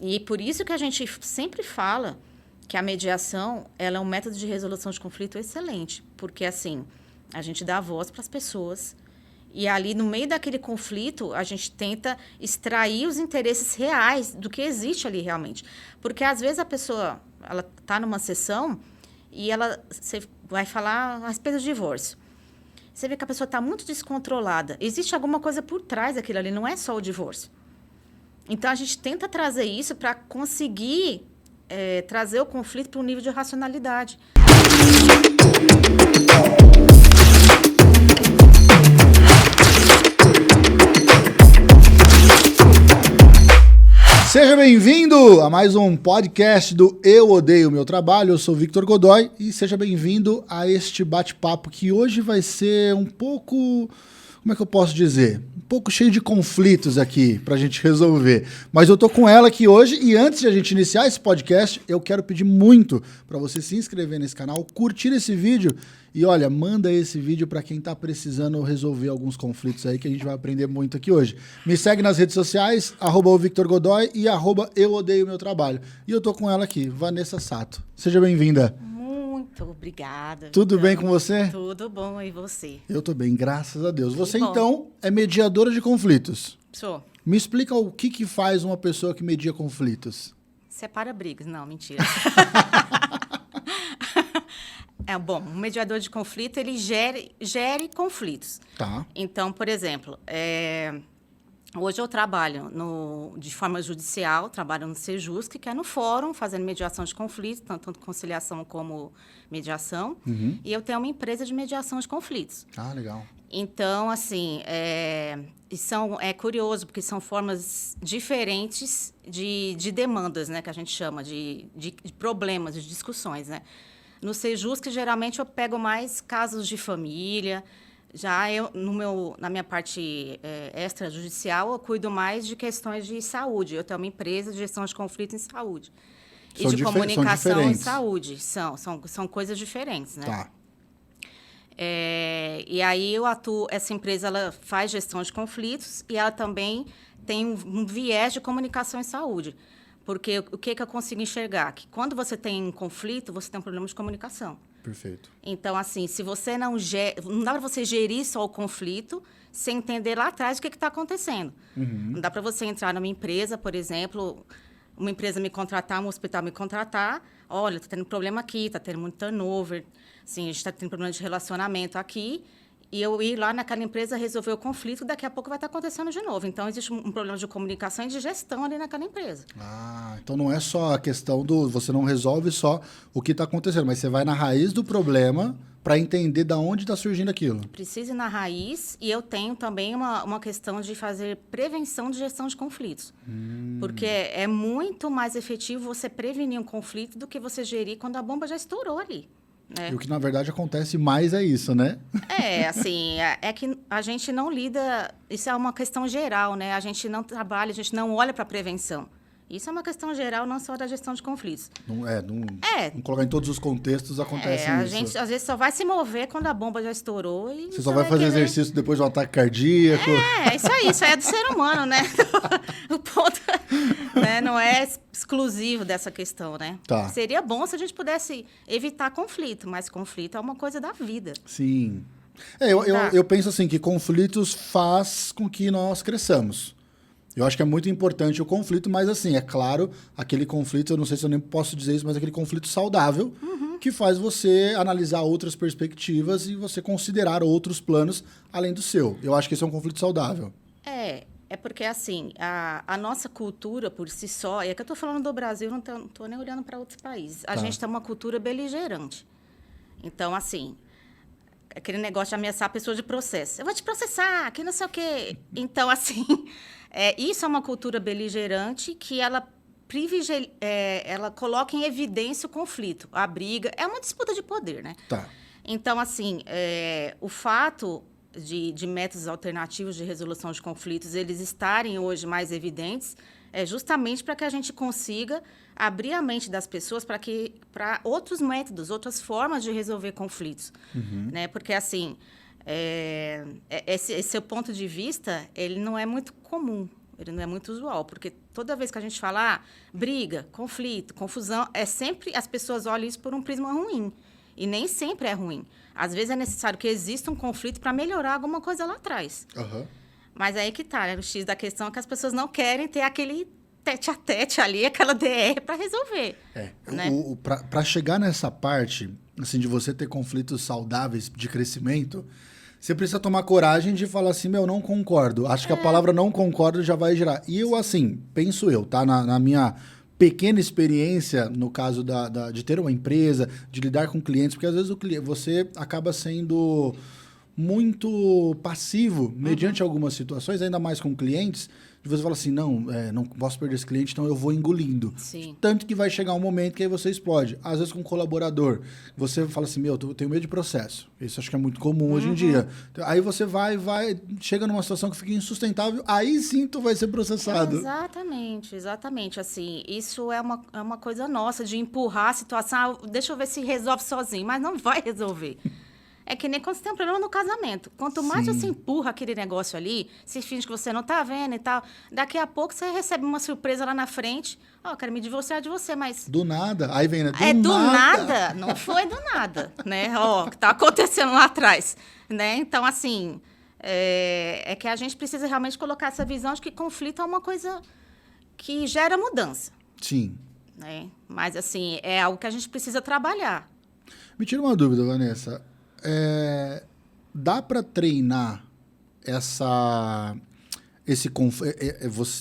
E por isso que a gente sempre fala que a mediação ela é um método de resolução de conflito excelente, porque assim, a gente dá voz para as pessoas e ali no meio daquele conflito a gente tenta extrair os interesses reais do que existe ali realmente. Porque às vezes a pessoa ela está numa sessão e você vai falar a respeito do divórcio. Você vê que a pessoa está muito descontrolada. Existe alguma coisa por trás daquilo ali, não é só o divórcio. Então, a gente tenta trazer isso para conseguir trazer o conflito para um nível de racionalidade. Seja bem-vindo a mais um podcast do Eu Odeio Meu Trabalho. Eu sou Victor Godoy e seja bem-vindo a este bate-papo que hoje vai ser um pouco, como é que eu posso dizer? Um pouco cheio de conflitos aqui pra gente resolver. Mas eu tô com ela aqui hoje e antes de a gente iniciar esse podcast, eu quero pedir muito pra você se inscrever nesse canal, curtir esse vídeo e olha, manda esse vídeo pra quem tá precisando resolver alguns conflitos aí que a gente vai aprender muito aqui hoje. Me segue nas redes sociais, @VictorGodoy e @EuOdeioMeuTrabalho. E eu tô com ela aqui, Vanessa Sato. Seja bem-vinda. Muito obrigada. Tudo bem com você? Tudo bom, e você? Eu tô bem, graças a Deus. Você, bom. então, é mediadora de conflitos. Sou. Me explica o que faz uma pessoa que media conflitos. Separa brigas. Não, mentira. Bom, um mediador de conflito, ele gere conflitos. Tá. Então, por exemplo, hoje eu trabalho de forma judicial, trabalho no Sejusc, que é no fórum, fazendo mediação de conflitos, tanto conciliação como mediação. Uhum. E eu tenho uma empresa de mediação de conflitos. Ah, legal. Então, assim, é curioso, porque são formas diferentes de demandas, né, que a gente chama, de problemas, de discussões, né? No Sejusc, geralmente, eu pego mais casos de família. Já na minha parte extrajudicial, eu cuido mais de questões de saúde. Eu tenho uma empresa de gestão de conflito em saúde. E de comunicação em saúde. São coisas diferentes, né? Tá. E aí eu atuo... Essa empresa, ela faz gestão de conflitos e ela também tem um viés de comunicação em saúde. Porque o que eu consigo enxergar? Que quando você tem um conflito, você tem um problema de comunicação. Perfeito. Então, assim, se você não dá para você gerir só o conflito sem entender lá atrás o que está acontecendo. Uhum. Não dá para você entrar numa empresa, por exemplo, uma empresa me contratar, um hospital me contratar, olha, está tendo problema aqui, está tendo muito turnover, assim, a gente está tendo problema de relacionamento aqui, e eu ir lá naquela empresa resolver o conflito, daqui a pouco vai estar acontecendo de novo. Então, existe um problema de comunicação e de gestão ali naquela empresa. Ah, então não é só a questão você não resolve só o que está acontecendo, mas você vai na raiz do problema para entender de onde está surgindo aquilo. Precisa ir na raiz, e eu tenho também uma questão de fazer prevenção de gestão de conflitos. Porque é muito mais efetivo você prevenir um conflito do que você gerir quando a bomba já estourou ali. E o que, na verdade, acontece mais é isso, né? Assim, é que a gente não lida... Isso é uma questão geral, né? A gente não trabalha, a gente não olha para a prevenção. Isso é uma questão geral, não só da gestão de conflitos. Não colocar em todos os contextos, acontece isso. A gente, às vezes, só vai se mover quando a bomba já estourou. E você só vai fazer exercício depois de um ataque cardíaco. Isso aí é do ser humano, né? O ponto né? Não é exclusivo dessa questão, né? Tá. Seria bom se a gente pudesse evitar conflito, mas conflito é uma coisa da vida. Sim. Eu penso assim, que conflitos faz com que nós cresçamos. Eu acho que é muito importante o conflito, mas assim, é claro, aquele conflito, eu não sei se eu nem posso dizer isso, mas aquele conflito saudável, que faz você analisar outras perspectivas e você considerar outros planos além do seu. Eu acho que esse é um conflito saudável. É porque, assim, a nossa cultura por si só, e é que eu estou falando do Brasil, não estou nem olhando para outros países, a gente tem uma cultura beligerante. Então, assim, aquele negócio de ameaçar a pessoa de processo. Eu vou te processar, que não sei o quê. Então, assim... isso é uma cultura beligerante que ela coloca em evidência o conflito, a briga. É uma disputa de poder, né? Tá. Então, assim, o fato de métodos alternativos de resolução de conflitos, eles estarem hoje mais evidentes, é justamente para que a gente consiga abrir a mente das pessoas para outros métodos, outras formas de resolver conflitos. Né? Porque, assim... esse seu ponto de vista, ele não é muito comum, ele não é muito usual, porque toda vez que a gente fala briga, conflito, confusão, é sempre as pessoas olham isso por um prisma ruim. E nem sempre é ruim. Às vezes é necessário que exista um conflito para melhorar alguma coisa lá atrás. Aham. Mas aí que tá, né? O X da questão é que as pessoas não querem ter aquele tete-a-tete ali, aquela DR para resolver. Né? Para chegar nessa parte, assim, de você ter conflitos saudáveis de crescimento, você precisa tomar coragem de falar assim, meu, não concordo. Acho que a palavra não concordo já vai gerar. E eu, assim, penso eu, tá? Na minha pequena experiência, no caso de ter uma empresa, de lidar com clientes, porque às vezes você acaba sendo muito passivo mediante algumas situações, ainda mais com clientes, de você fala assim, não posso perder esse cliente, então eu vou engolindo. Sim. Tanto que vai chegar um momento que aí você explode. Às vezes com um colaborador, você fala assim, eu tenho medo de processo. Isso acho que é muito comum hoje em dia. Aí você vai, chega numa situação que fica insustentável, aí sim tu vai ser processado. Exatamente. Assim, isso é uma coisa nossa, de empurrar a situação, deixa eu ver se resolve sozinho, mas não vai resolver. É que nem quando você tem um problema no casamento. Quanto mais você empurra aquele negócio ali, se finge que você não tá vendo e tal, daqui a pouco você recebe uma surpresa lá na frente. Quero me divorciar de você, mas... Do nada. Aí vem, né? Do nada. Não foi do nada, né? O que tá acontecendo lá atrás, né? Então, assim, é que a gente precisa realmente colocar essa visão de que conflito é uma coisa que gera mudança. Sim. Né? Mas, assim, é algo que a gente precisa trabalhar. Me tira uma dúvida, Vanessa. Dá para treinar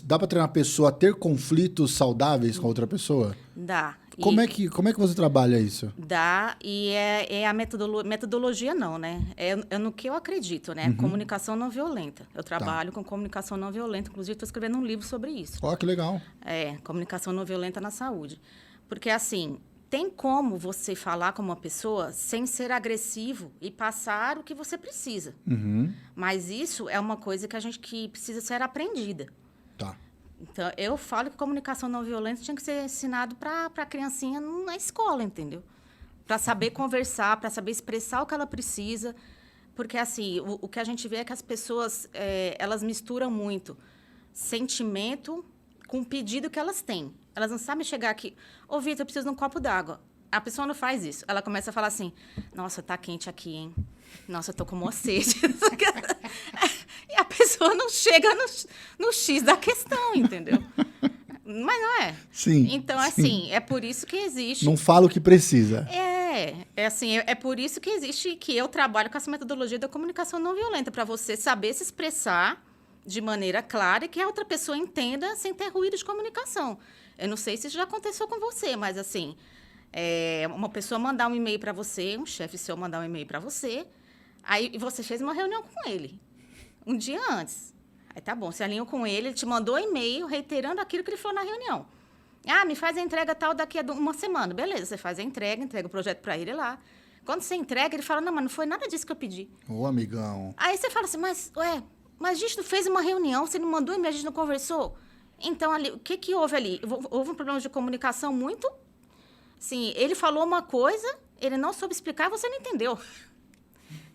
dá para treinar a pessoa a ter conflitos saudáveis com a outra pessoa? Dá. Como é que você trabalha isso? Dá, e é a metodologia não, né? É no que eu acredito, né? Comunicação não violenta. Eu trabalho com comunicação não violenta, inclusive estou escrevendo um livro sobre isso. Que legal. Comunicação não violenta na saúde. Porque, assim, tem como você falar com uma pessoa sem ser agressivo e passar o que você precisa. Mas isso é uma coisa que precisa ser aprendida. Tá. Então, eu falo que comunicação não violenta tinha que ser ensinado para a criancinha na escola, entendeu? Para saber conversar, para saber expressar o que ela precisa. Porque, assim, o que a gente vê é que as pessoas, elas misturam muito sentimento com o pedido que elas têm. Elas não sabem chegar aqui, Vitor, eu preciso de um copo d'água. A pessoa não faz isso. Ela começa a falar assim, nossa, tá quente aqui, hein? Nossa, eu tô com uma sede. E a pessoa não chega no X da questão, entendeu? Mas não é. Sim. Então, assim, é por isso que existe... Não fala o que precisa. É por isso que existe, que eu trabalho com essa metodologia da comunicação não violenta, para você saber se expressar de maneira clara e que a outra pessoa entenda sem ter ruído de comunicação. Eu não sei se isso já aconteceu com você, mas, assim, uma pessoa mandar um e-mail para você, um chefe seu mandar um e-mail para você, aí você fez uma reunião com ele, um dia antes. Aí tá bom, você alinhou com ele te mandou e-mail reiterando aquilo que ele falou na reunião. Me faz a entrega tal daqui a uma semana. Beleza, você faz a entrega o projeto para ele lá. Quando você entrega, ele fala, não, mas não foi nada disso que eu pedi. Ô, amigão. Aí você fala assim, mas a gente não fez uma reunião, você não mandou e-mail, a gente não conversou. Então, ali, o que houve ali? Houve um problema de comunicação muito... Sim, ele falou uma coisa, ele não soube explicar, você não entendeu.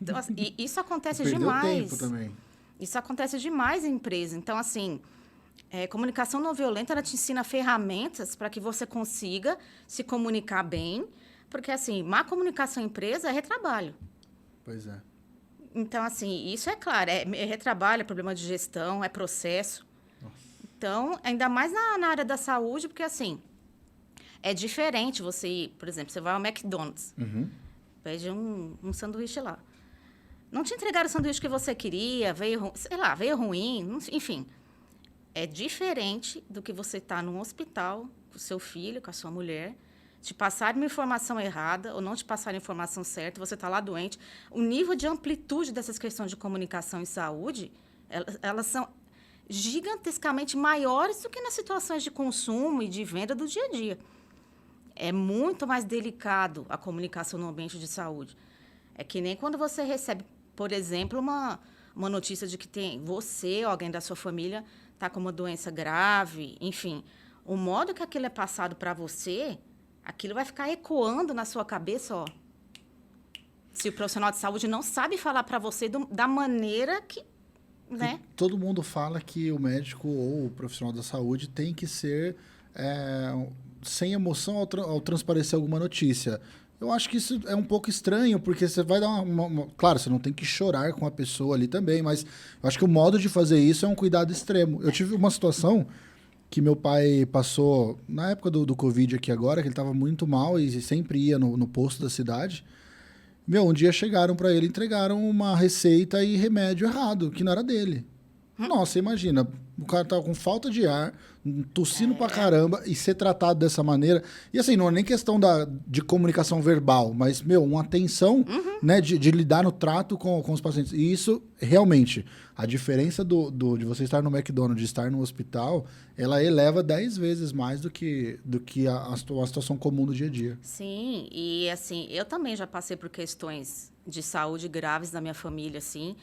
Então, assim, isso acontece demais. Perdeu tempo também. Isso acontece demais em empresa. Então, assim, comunicação não violenta, ela te ensina ferramentas para que você consiga se comunicar bem, porque, assim, má comunicação em empresa é retrabalho. Pois é. Então, assim, isso é claro, é retrabalho, é problema de gestão, é processo. Nossa. Então, ainda mais na área da saúde, porque, assim, é diferente você ir, por exemplo, você vai ao McDonald's, pede um sanduíche lá. Não te entregaram o sanduíche que você queria, veio ruim, enfim. É diferente do que você estar num hospital com o seu filho, com a sua mulher, te passar uma informação errada ou não te passar a informação certa, você está lá doente. O nível de amplitude dessas questões de comunicação e saúde, elas são gigantescamente maiores do que nas situações de consumo e de venda do dia a dia. É muito mais delicado a comunicação no ambiente de saúde. É que nem quando você recebe, por exemplo, uma notícia de que você ou alguém da sua família está com uma doença grave, enfim. O modo que aquilo é passado para você, aquilo vai ficar ecoando na sua cabeça, Se o profissional de saúde não sabe falar para você da maneira né? Todo mundo fala que o médico ou o profissional da saúde tem que ser sem emoção ao transparecer alguma notícia. Eu acho que isso é um pouco estranho, porque você vai dar Claro, você não tem que chorar com a pessoa ali também, mas eu acho que o modo de fazer isso é um cuidado extremo. Eu tive uma situação que meu pai passou, na época do Covid aqui agora, que ele estava muito mal e sempre ia no posto da cidade. Um dia chegaram para ele, entregaram uma receita e remédio errado, que não era dele. Nossa, imagina, o cara tava com falta de ar, tossindo pra caramba e ser tratado dessa maneira. E assim, não é nem questão de comunicação verbal, mas, uma atenção, né, de lidar no trato com os pacientes. E isso, realmente, a diferença de você estar no McDonald's e estar no hospital, ela eleva 10 vezes mais do que a situação comum do dia a dia. Sim, e assim, eu também já passei por questões de saúde graves na minha família, assim.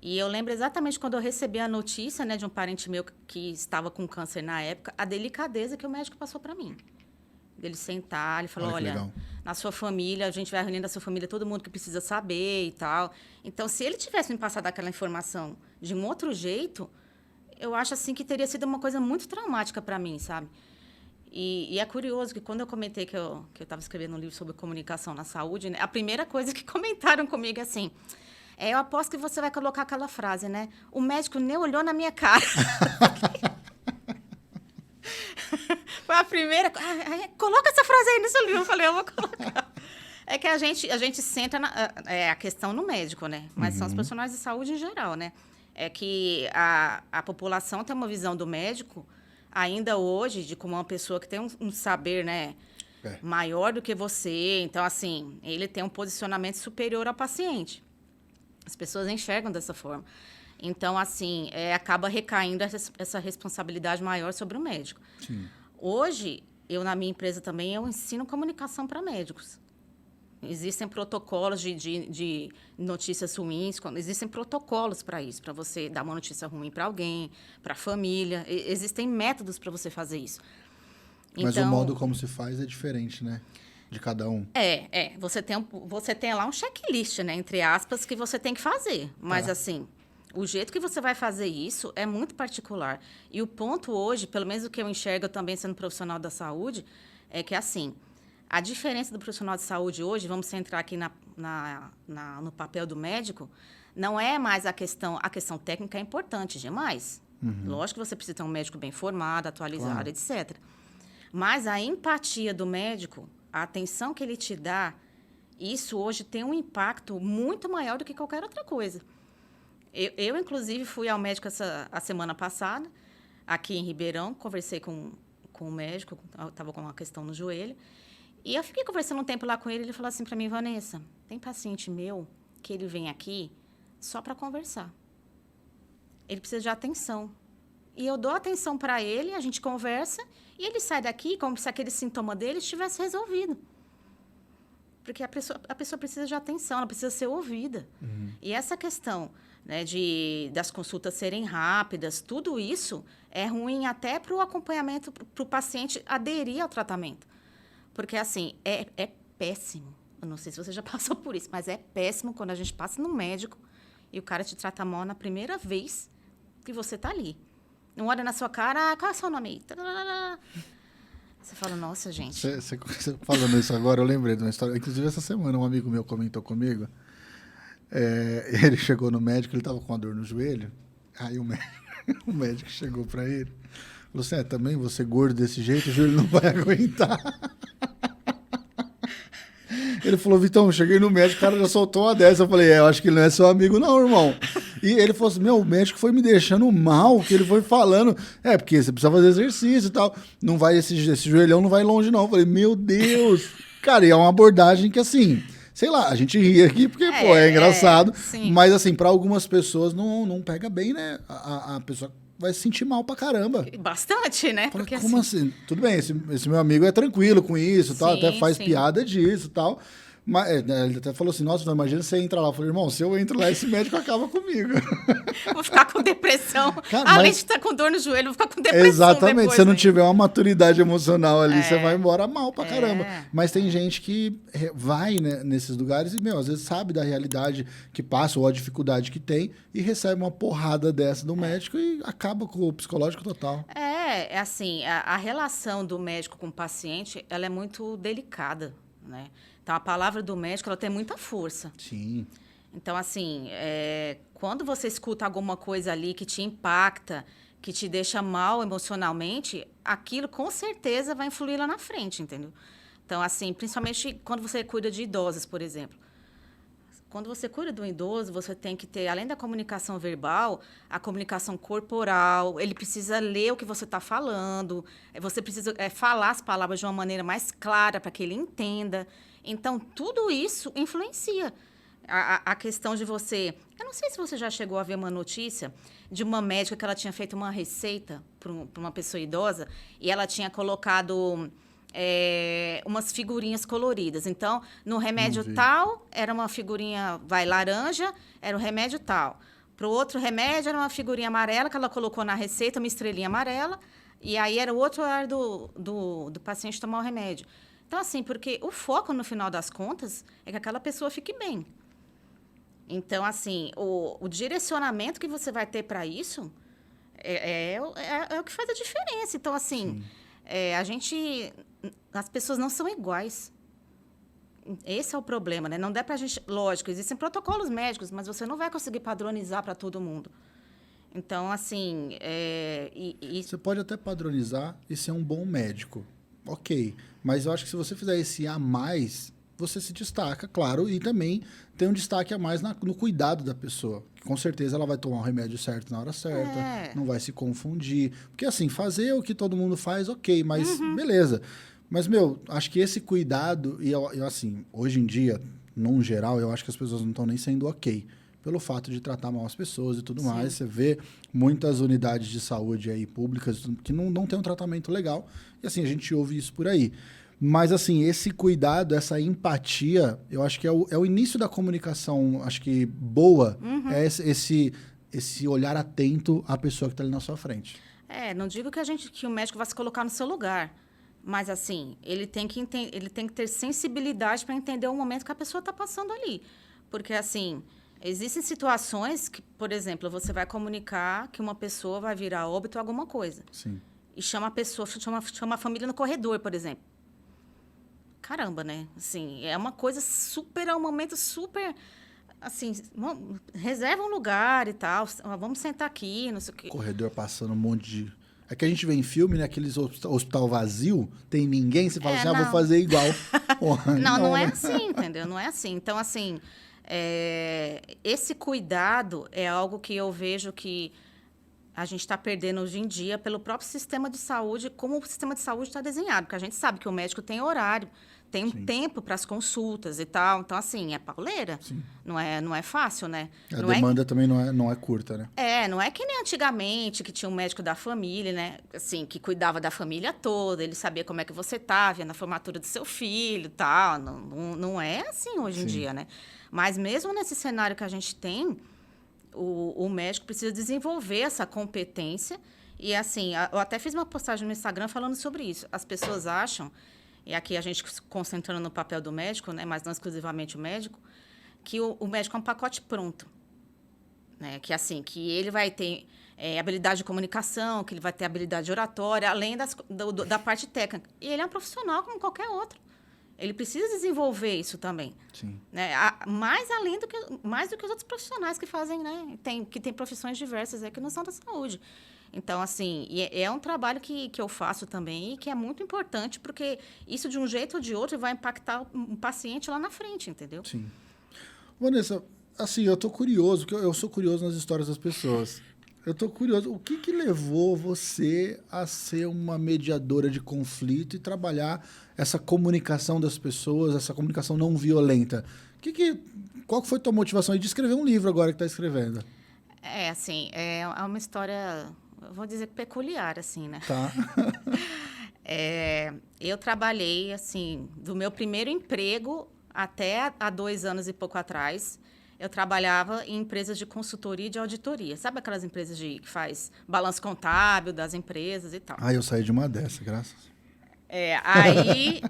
E eu lembro exatamente quando eu recebi a notícia, né, de um parente meu que estava com câncer na época, a delicadeza que o médico passou para mim. Ele sentar, ele falou, olha, na sua família, a gente vai reunindo a sua família, todo mundo que precisa saber e tal. Então, se ele tivesse me passado aquela informação de um outro jeito, eu acho assim que teria sido uma coisa muito traumática para mim, sabe? E é curioso que quando eu comentei que eu estava escrevendo um livro sobre comunicação na saúde, né, a primeira coisa que comentaram comigo é assim... eu aposto que você vai colocar aquela frase, né? O médico nem olhou na minha cara. Foi a primeira... coloca essa frase aí no seu livro. Eu falei, eu vou colocar. É que a gente centra a questão no médico, né? Mas são os profissionais de saúde em geral, né? É que a população tem uma visão do médico, ainda hoje, de como uma pessoa que tem um saber, né? Maior do que você. Então, assim, ele tem um posicionamento superior ao paciente. As pessoas enxergam dessa forma. Então, assim, acaba recaindo essa responsabilidade maior sobre o médico. Sim. Hoje, na minha empresa também, eu ensino comunicação para médicos. Existem protocolos de notícias ruins, existem protocolos para isso, para você dar uma notícia ruim para alguém, para a família. Existem métodos para você fazer isso. Mas o modo como se faz é diferente, né? De cada um. Você tem lá um checklist, né? Entre aspas, que você tem que fazer. Mas, assim, o jeito que você vai fazer isso é muito particular. E o ponto hoje, pelo menos o que eu enxergo também sendo profissional da saúde, é que, assim, a diferença do profissional de saúde hoje, vamos centrar aqui no papel do médico, não é mais a questão técnica é importante demais. Lógico que você precisa ter um médico bem formado, atualizado, etc. Mas a empatia do médico... a atenção que ele te dá, isso hoje tem um impacto muito maior do que qualquer outra coisa. Eu inclusive, fui ao médico a semana passada, aqui em Ribeirão, conversei com o médico, estava com uma questão no joelho, e eu fiquei conversando um tempo lá com ele, ele falou assim para mim, Vanessa, tem paciente meu que ele vem aqui só para conversar. Ele precisa de atenção. E eu dou atenção para ele, a gente conversa, e ele sai daqui como se aquele sintoma dele estivesse resolvido. Porque a pessoa precisa de atenção, ela precisa ser ouvida. E essa questão, né, das consultas serem rápidas, tudo isso é ruim até para o acompanhamento, para o paciente aderir ao tratamento. Porque, assim, é péssimo. Eu não sei se você já passou por isso, mas é péssimo quando a gente passa no médico e o cara te trata mal na primeira vez que você está ali. Não olha na sua cara, qual é o seu nome aí? Você fala, nossa, gente. Você falando isso agora, eu lembrei de uma história. Inclusive, essa semana, um amigo meu comentou comigo. Ele chegou no médico, ele estava com uma dor no joelho. Aí o médico chegou para ele. Falou assim, também você gordo desse jeito, o joelho não vai aguentar. Ele falou, Vitão, cheguei no médico, o cara já soltou uma dessa. Eu falei, eu acho que ele não é seu amigo não, irmão. E ele falou assim, o médico foi me deixando mal, que ele foi falando, porque você precisa fazer exercício e tal. Não vai, esse joelhão não vai longe não. Eu falei, meu Deus. Cara, e é uma abordagem que assim, sei lá, a gente ri aqui porque, é engraçado. Mas assim, para algumas pessoas não pega bem, né? A pessoa vai se sentir mal pra caramba. Bastante, né? Porque, como assim? Tudo bem, esse meu amigo é tranquilo com isso, tal, até faz piada disso e tal. Mas, ele até falou assim, nossa, não imagina você entra lá. Eu falei, irmão, se eu entro lá, esse médico acaba comigo. Vou ficar com depressão. Cara, Além de estar com dor no joelho, vou ficar com depressão exatamente. depois, Se você não né? tiver uma maturidade emocional ali, você vai embora mal pra caramba. Mas tem gente que vai, né, nesses lugares e, às vezes sabe da realidade que passa ou a dificuldade que tem e recebe uma porrada dessa do médico e acaba com o psicológico total. É assim, a relação do médico com o paciente, ela é muito delicada, né? Então, a palavra do médico, ela tem muita força. Sim. Então, assim, quando você escuta alguma coisa ali que te impacta, que te deixa mal emocionalmente, aquilo com certeza vai influir lá na frente, entendeu? Então, assim, principalmente quando você cuida de idosos, por exemplo. Quando você cuida de um idoso, você tem que ter, além da comunicação verbal, a comunicação corporal. Ele precisa ler o que você está falando. Você precisa falar as palavras de uma maneira mais clara para que ele entenda. Então, tudo isso influencia. A questão de você... Eu não sei se você já chegou a ver uma notícia de uma médica que ela tinha feito uma receita para uma pessoa idosa e ela tinha colocado... umas figurinhas coloridas. Então, no remédio tal, era uma figurinha, laranja, era o remédio tal. Para o outro remédio, era uma figurinha amarela que ela colocou na receita, uma estrelinha amarela, e aí era o outro horário do paciente tomar o remédio. Então, assim, porque o foco, no final das contas, é que aquela pessoa fique bem. Então, assim, o direcionamento que você vai ter para isso é o que faz a diferença. Então, assim... as pessoas não são iguais. Esse é o problema, né? Não dá pra gente... Lógico, existem protocolos médicos, mas você não vai conseguir padronizar para todo mundo. Então, assim... Você pode até padronizar e ser um bom médico. Ok. Mas eu acho que se você fizer esse a mais, você se destaca, claro, e também tem um destaque a mais no cuidado da pessoa. Com certeza ela vai tomar o remédio certo na hora certa, não vai se confundir. Porque, assim, fazer o que todo mundo faz, ok, mas beleza. Mas, acho que esse cuidado, e eu, assim, hoje em dia, num geral, eu acho que as pessoas não estão nem sendo ok. Pelo fato de tratar mal as pessoas e tudo mais. Você vê muitas unidades de saúde aí públicas que não tem um tratamento legal. E, assim, a gente ouve isso por aí. Mas, assim, esse cuidado, essa empatia, eu acho que é o início da comunicação, acho que boa, é esse olhar atento à pessoa que está ali na sua frente. Não digo que o médico vai se colocar no seu lugar, mas, assim, ele tem que ter sensibilidade para entender o momento que a pessoa está passando ali. Porque, assim, existem situações que, por exemplo, você vai comunicar que uma pessoa vai virar a óbito ou alguma coisa. Sim. E chama a pessoa, chama a família no corredor, por exemplo. Caramba, né? Assim, é uma coisa super, é um momento super, assim, reserva um lugar e tal, vamos sentar aqui, não sei o quê. Corredor passando um monte de... É que a gente vê em filme, né? Aqueles hospital vazio, tem ninguém, você fala assim, vou fazer igual. Porra, não é assim, entendeu? Não é assim. Então, assim, esse cuidado é algo que eu vejo que a gente está perdendo hoje em dia pelo próprio sistema de saúde, como o sistema de saúde está desenhado. Porque a gente sabe que o médico tem horário, tem um tempo para as consultas e tal. Então, assim, é pauleira. Não é fácil, né? A demanda também não é curta, né? Não é que nem antigamente, que tinha um médico da família, né? Assim, que cuidava da família toda, ele sabia como é que você estava, ia na formatura do seu filho e tal. Não é assim hoje em dia, né? Mas mesmo nesse cenário que a gente tem, o médico precisa desenvolver essa competência. E, assim, eu até fiz uma postagem no Instagram falando sobre isso. As pessoas acham, e aqui a gente se concentrando no papel do médico, né, mas não exclusivamente o médico, que o médico é um pacote pronto. Né? Que, assim, que ele vai ter habilidade de comunicação, que ele vai ter habilidade oratória, além da parte técnica. E ele é um profissional como qualquer outro. Ele precisa desenvolver isso também. Sim. Né? Mais do que os outros profissionais que fazem, né? Que tem profissões diversas que não são da saúde. Então, assim, é um trabalho que eu faço também e que é muito importante, porque isso, de um jeito ou de outro, vai impactar um paciente lá na frente, entendeu? Sim. Vanessa, assim, eu tô curioso, porque eu sou curioso nas histórias das pessoas. Eu tô curioso, o que levou você a ser uma mediadora de conflito e trabalhar essa comunicação das pessoas, essa comunicação não violenta? Qual foi a tua motivação aí de escrever um livro agora que está escrevendo? Assim, é uma história, eu vou dizer, peculiar, assim, né? Tá. Eu trabalhei, assim, do meu primeiro emprego até há 2 anos e pouco atrás, eu trabalhava em empresas de consultoria e de auditoria. Sabe aquelas empresas que faz balanço contábil das empresas e tal? Eu saí de uma dessa, graças.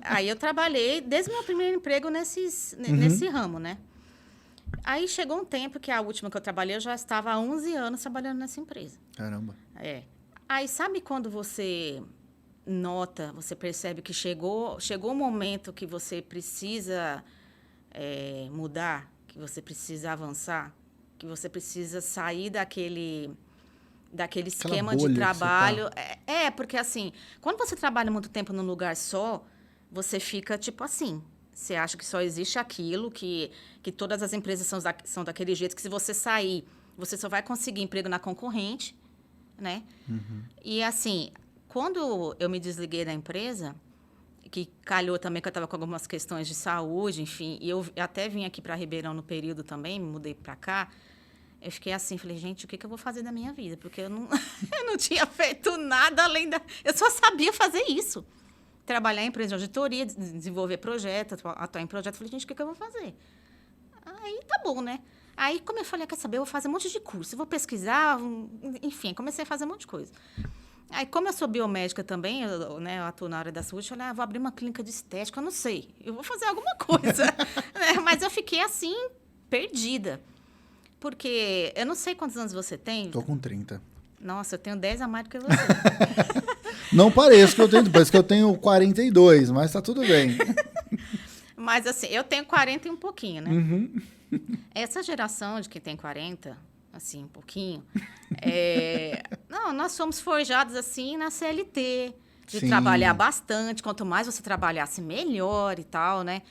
Aí eu trabalhei desde o meu primeiro emprego nesse ramo, né? Aí chegou um tempo que a última que eu trabalhei, eu já estava há 11 anos trabalhando nessa empresa. Caramba. Aí sabe quando você nota, você percebe que chegou um momento que você precisa mudar, que você precisa avançar, que você precisa sair daquele esquema de trabalho. Porque assim, quando você trabalha muito tempo num lugar só, você fica tipo assim. Você acha que só existe aquilo, que todas as empresas são daquele jeito, que se você sair, você só vai conseguir emprego na concorrente, né? Uhum. E assim, quando eu me desliguei da empresa, que calhou também que eu estava com algumas questões de saúde, enfim, e eu até vim aqui para Ribeirão no período também, me mudei para cá, eu fiquei assim, falei, gente, o que eu vou fazer da minha vida? Porque eu não, eu não tinha feito nada além da... Eu só sabia fazer isso. Trabalhar em empresa de auditoria, desenvolver projeto, atuar em projeto. Eu falei, gente, o que eu vou fazer? Aí tá bom, né? Aí, como eu falei, quer saber, eu vou fazer um monte de curso, eu vou pesquisar, enfim, comecei a fazer um monte de coisa. Aí, como eu sou biomédica também, eu atuo na área da saúde, eu falei, vou abrir uma clínica de estética, eu não sei, eu vou fazer alguma coisa. Né? Mas eu fiquei, assim, perdida. Porque eu não sei quantos anos você tem. Tô com 30. Nossa, eu tenho 10 a mais do que você. Não parece que eu tenho, parece que eu tenho 42, mas tá tudo bem. Mas assim, eu tenho 40 e um pouquinho, né? Uhum. Essa geração de quem tem 40, assim, um pouquinho, não, nós somos forjados assim na CLT, de Sim. trabalhar bastante, quanto mais você trabalhasse, melhor e tal, né?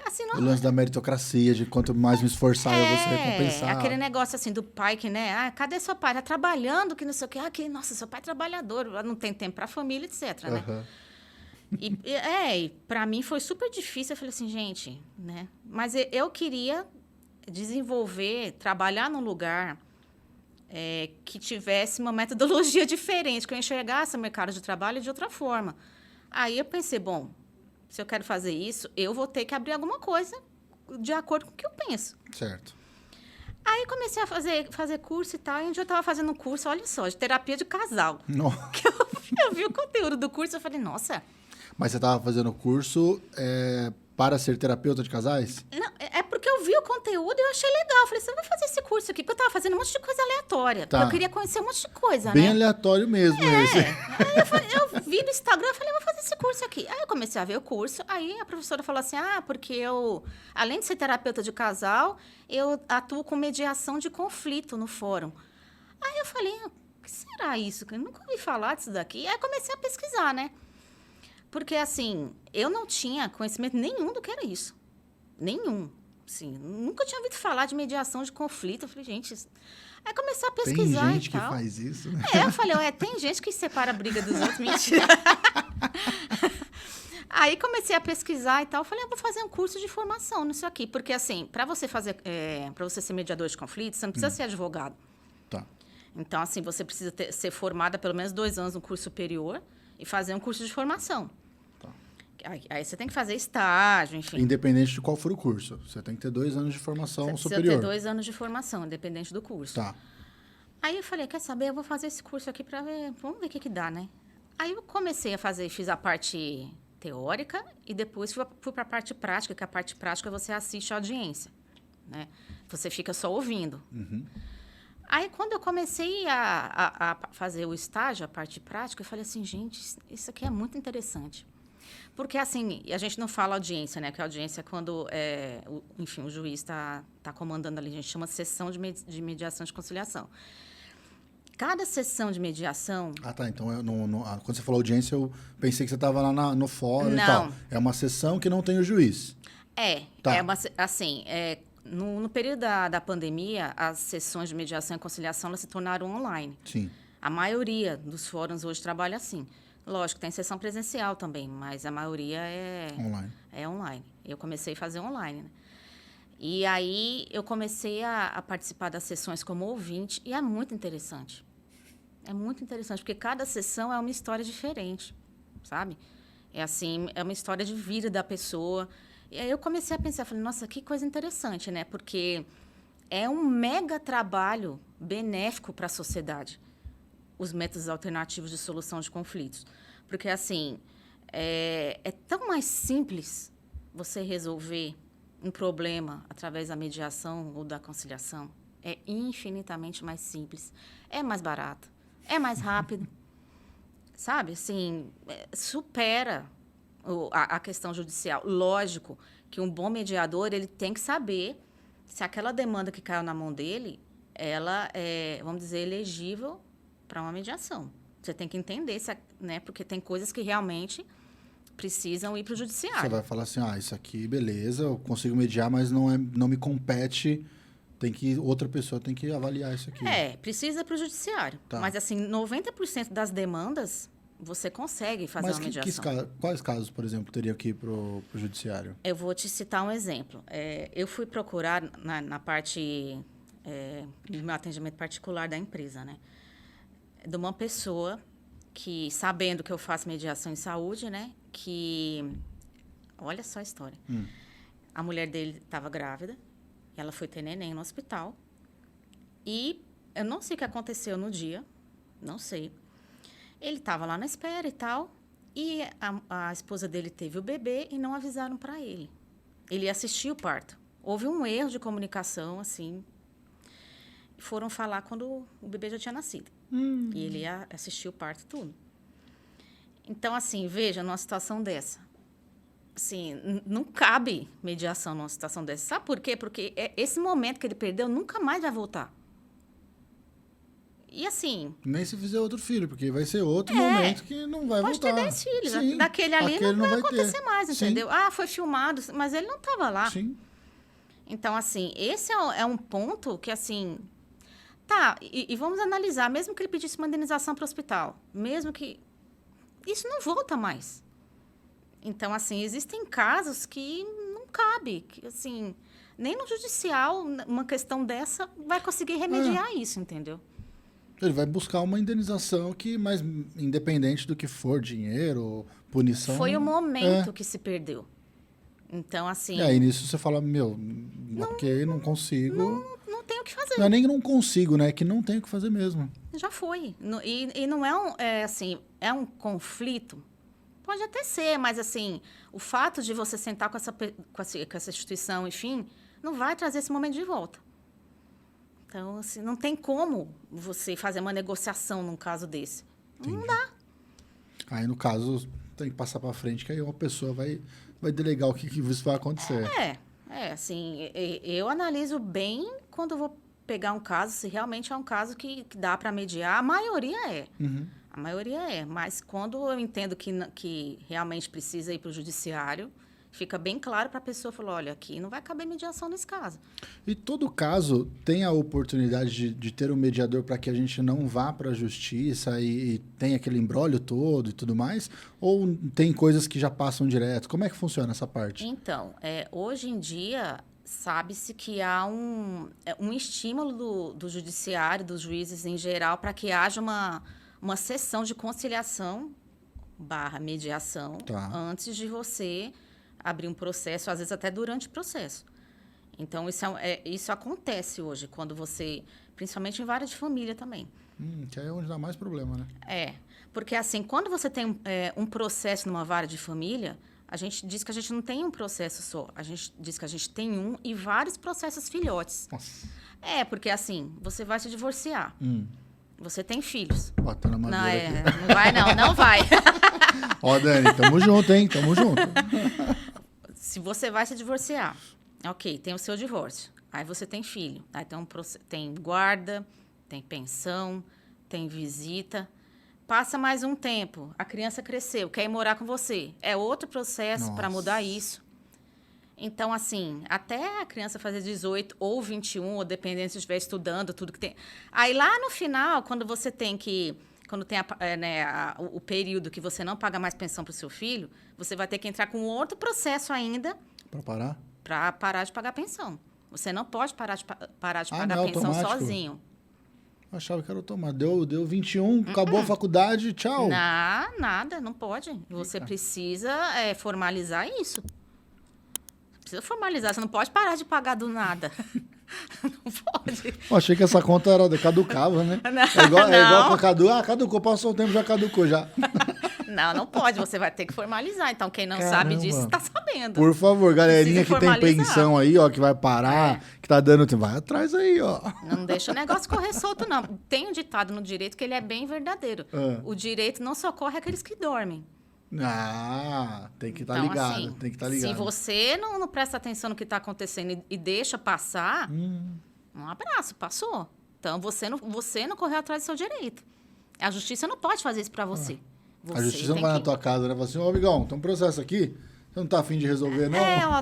Assim, não... O lance da meritocracia, de quanto mais me esforçar, eu vou ser recompensado. Aquele negócio assim do pai que, né? Cadê seu pai? Tá trabalhando, que não sei o quê. Nossa, seu pai é trabalhador, não tem tempo pra família, etc, né? Uhum. E para mim foi super difícil. Eu falei assim, gente, né? Mas eu queria desenvolver, trabalhar num lugar que tivesse uma metodologia diferente, que eu enxergasse o mercado de trabalho de outra forma. Aí eu pensei, bom, se eu quero fazer isso, eu vou ter que abrir alguma coisa de acordo com o que eu penso. Certo. Aí comecei a fazer curso e tal, e um dia eu estava fazendo um curso, olha só, de terapia de casal. Nossa. Eu vi o conteúdo do curso, eu falei, nossa... Mas você estava fazendo curso para ser terapeuta de casais? Não, é porque eu vi o conteúdo e eu achei legal. Eu falei assim, eu vou fazer esse curso aqui, porque eu estava fazendo um monte de coisa aleatória. Tá. Porque eu queria conhecer um monte de coisa, Bem né? aleatório mesmo esse. Aí eu vi no Instagram, eu falei, eu vou fazer esse curso aqui. Aí eu comecei a ver o curso, aí a professora falou assim, porque eu, além de ser terapeuta de casal, eu atuo com mediação de conflito no fórum. Aí eu falei, o que será isso? Eu nunca ouvi falar disso daqui. Aí comecei a pesquisar, né? Porque, assim, eu não tinha conhecimento nenhum do que era isso. Nenhum. Assim, nunca tinha ouvido falar de mediação de conflito. Eu falei, gente... Aí comecei a pesquisar Tem gente e tal. que faz isso, né? Eu falei, tem gente que separa a briga dos outros. Mentira. Aí comecei a pesquisar e tal. Eu falei, vou fazer um curso de formação nisso aqui. Porque, assim, para você ser mediador de conflitos, você não precisa ser advogado. Tá. Então, assim, você precisa ser formada pelo menos 2 anos no curso superior e fazer um curso de formação. Aí você tem que fazer estágio, enfim. Independente de qual for o curso. Você tem que ter 2 anos de formação você superior. Precisa ter 2 anos de formação, independente do curso. Tá. Aí eu falei, quer saber? Eu vou fazer esse curso aqui para ver... Vamos ver o que dá, né? Aí eu comecei a fazer, fiz a parte teórica e depois fui para a parte prática, que a parte prática você assiste a audiência, né? Você fica só ouvindo. Uhum. Aí, quando eu comecei a fazer o estágio, a parte prática, eu falei assim, gente, isso aqui é muito interessante. Porque, assim, a gente não fala audiência, né? Porque a audiência é quando, enfim, o juiz está comandando ali, a gente chama sessão de mediação de conciliação. Cada sessão de mediação... Tá. Então, quando você falou audiência, eu pensei que você estava lá no fórum e tal. É uma sessão que não tem o juiz. Tá. No período da pandemia, as sessões de mediação e conciliação elas se tornaram online. Sim. A maioria dos fóruns hoje trabalha assim. Lógico, tem sessão presencial também, mas a maioria é online. Eu comecei a fazer online, né? E aí eu comecei a participar das sessões como ouvinte, e é muito interessante. É muito interessante, porque cada sessão é uma história diferente, sabe? É assim, é uma história de vida da pessoa. E aí eu comecei a pensar, falei, nossa, que coisa interessante, né? Porque é um mega trabalho benéfico para a sociedade, os métodos alternativos de solução de conflitos. Porque, assim, é tão mais simples você resolver um problema através da mediação ou da conciliação. É infinitamente mais simples. É mais barato. É mais rápido. Sabe? Assim, supera a questão judicial. Lógico que um bom mediador ele tem que saber se aquela demanda que caiu na mão dele, ela é, vamos dizer, elegível para uma mediação. Você tem que entender, né? Porque tem coisas que realmente precisam ir para o judiciário. Você vai falar assim, isso aqui, beleza, eu consigo mediar, mas não me compete, outra pessoa tem que avaliar isso aqui. Precisa ir para o judiciário. Tá. Mas, assim, 90% das demandas, você consegue fazer uma mediação. Quais casos, por exemplo, teriam que ir para o judiciário? Eu vou te citar um exemplo. Eu fui procurar na parte do meu atendimento particular da empresa, né? De uma pessoa que, sabendo que eu faço mediação em saúde, né? Que, olha só a história. A mulher dele estava grávida, ela foi ter neném no hospital, e eu não sei o que aconteceu no dia, não sei. Ele estava lá na espera e tal, e a esposa dele teve o bebê e não avisaram para ele. Ele assistiu o parto. Houve um erro de comunicação, assim. Foram falar quando o bebê já tinha nascido. E ele ia assistir o parto tudo. Então, assim, veja, numa situação dessa. Assim, não cabe mediação numa situação dessa. Sabe por quê? Porque esse momento que ele perdeu nunca mais vai voltar. E assim... Nem se fizer outro filho, porque vai ser outro momento que não vai pode voltar. Pode ter 10 filhos. Sim, daquele ali não vai acontecer mais, entendeu? Sim. Foi filmado, mas ele não estava lá. Sim. Então, assim, esse é um ponto que, assim... Tá, e vamos analisar. Mesmo que ele pedisse uma indenização para o hospital, mesmo que... Isso não volta mais. Então, assim, existem casos que não cabe, que, assim... Nem no judicial, uma questão dessa, vai conseguir remediar isso, entendeu? Ele vai buscar uma indenização mas independente do que for, dinheiro, punição... Foi o momento que se perdeu. Então, assim... E aí, nisso você fala, ok, não consigo... Não tem o que fazer. Não é nem que não consigo, né? É que não tem o que fazer mesmo. Já foi. E não é um conflito. Pode até ser, mas, assim, o fato de você sentar com essa instituição, enfim, não vai trazer esse momento de volta. Então, assim, não tem como você fazer uma negociação num caso desse. Entendi. Não dá. Aí, no caso, tem que passar para frente, que aí uma pessoa vai delegar o que isso vai acontecer. Assim, eu analiso bem quando eu vou pegar um caso, se realmente é um caso que dá para mediar. A maioria é. A maioria é. Mas quando eu entendo que realmente precisa ir para o judiciário, fica bem claro para a pessoa falar, olha, aqui não vai caber mediação nesse caso. E todo caso tem a oportunidade de ter um mediador para que a gente não vá para a justiça e tenha aquele imbróglio todo e tudo mais? Ou tem coisas que já passam direto? Como é que funciona essa parte? Então, hoje em dia, sabe-se que há um estímulo do judiciário, dos juízes em geral, para que haja uma sessão de conciliação / mediação antes de você abrir um processo, às vezes até durante o processo. Então, isso acontece hoje, quando você... Principalmente em vara de família também. Que aí é onde dá mais problema, né? Porque assim, quando você tem um processo numa vara de família, a gente diz que a gente não tem um processo só. A gente diz que a gente tem um e vários processos filhotes. Nossa. Porque assim, você vai se divorciar. Você tem filhos. Botando a madeira aqui. Não vai não vai. Ó, Dani, tamo junto, hein? Tamo junto. Se você vai se divorciar, ok, tem o seu divórcio. Aí você tem filho. Aí tem guarda, tem pensão, tem visita. Passa mais um tempo, a criança cresceu, quer ir morar com você. É outro processo para mudar isso. Então, assim, até a criança fazer 18 ou 21, ou dependendo se estiver estudando, tudo que tem. Aí, lá no final, quando você tem que... Quando tem o período que você não paga mais pensão para o seu filho, você vai ter que entrar com outro processo ainda... Para parar? Para parar de pagar pensão. Você não pode parar de pagar pensão automático. Sozinho. Eu achava que era automático. Deu 21, acabou a faculdade, tchau. Nada, não pode. Você precisa formalizar isso. precisa formalizar, você não pode parar de pagar do nada. Não pode. Eu achei que essa conta era caducava, né? Não, é igual com a não. Cadu. Ah, caducou, passou o tempo, já caducou já. Não pode, você vai ter que formalizar. Então, quem não Caramba. sabe disso, está sabendo. Por favor, galerinha que Precisa tem formalizar. pensão aí, ó, que vai parar, que tá dando tempo, vai atrás aí, ó. Não deixa o negócio correr solto, não. Tem um ditado no direito que ele é bem verdadeiro. Ah. O direito não socorre aqueles que dormem. Ah, tem que estar Então, ligado, assim, tem que estar ligado. se você não presta atenção no que está acontecendo e deixa passar, um abraço, passou. Então, você não correu atrás do seu direito. A justiça não pode fazer isso para você. A justiça não vai na tua casa, né? Fala assim, ô, amigão, tem um processo aqui, você não tá afim de resolver, não?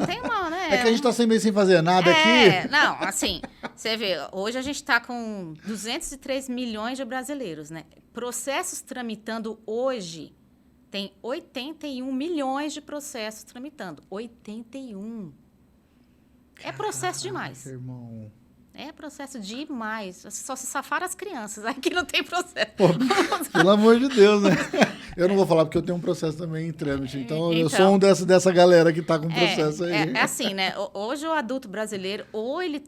Tem uma, né? É que a gente tá meio sem fazer nada aqui. Não, assim, você vê, hoje a gente está com 203 milhões de brasileiros, né? Processos tramitando hoje, tem 81 milhões de processos tramitando. 81. É processo demais. Irmão. É processo demais. Só se safaram as crianças. Aqui não tem processo. Pô, pelo amor de Deus, né? Eu não vou falar porque eu tenho um processo também em trâmite. Então, eu sou um dessa galera que tá com processo aí. É assim, né? Hoje o adulto brasileiro, ou ele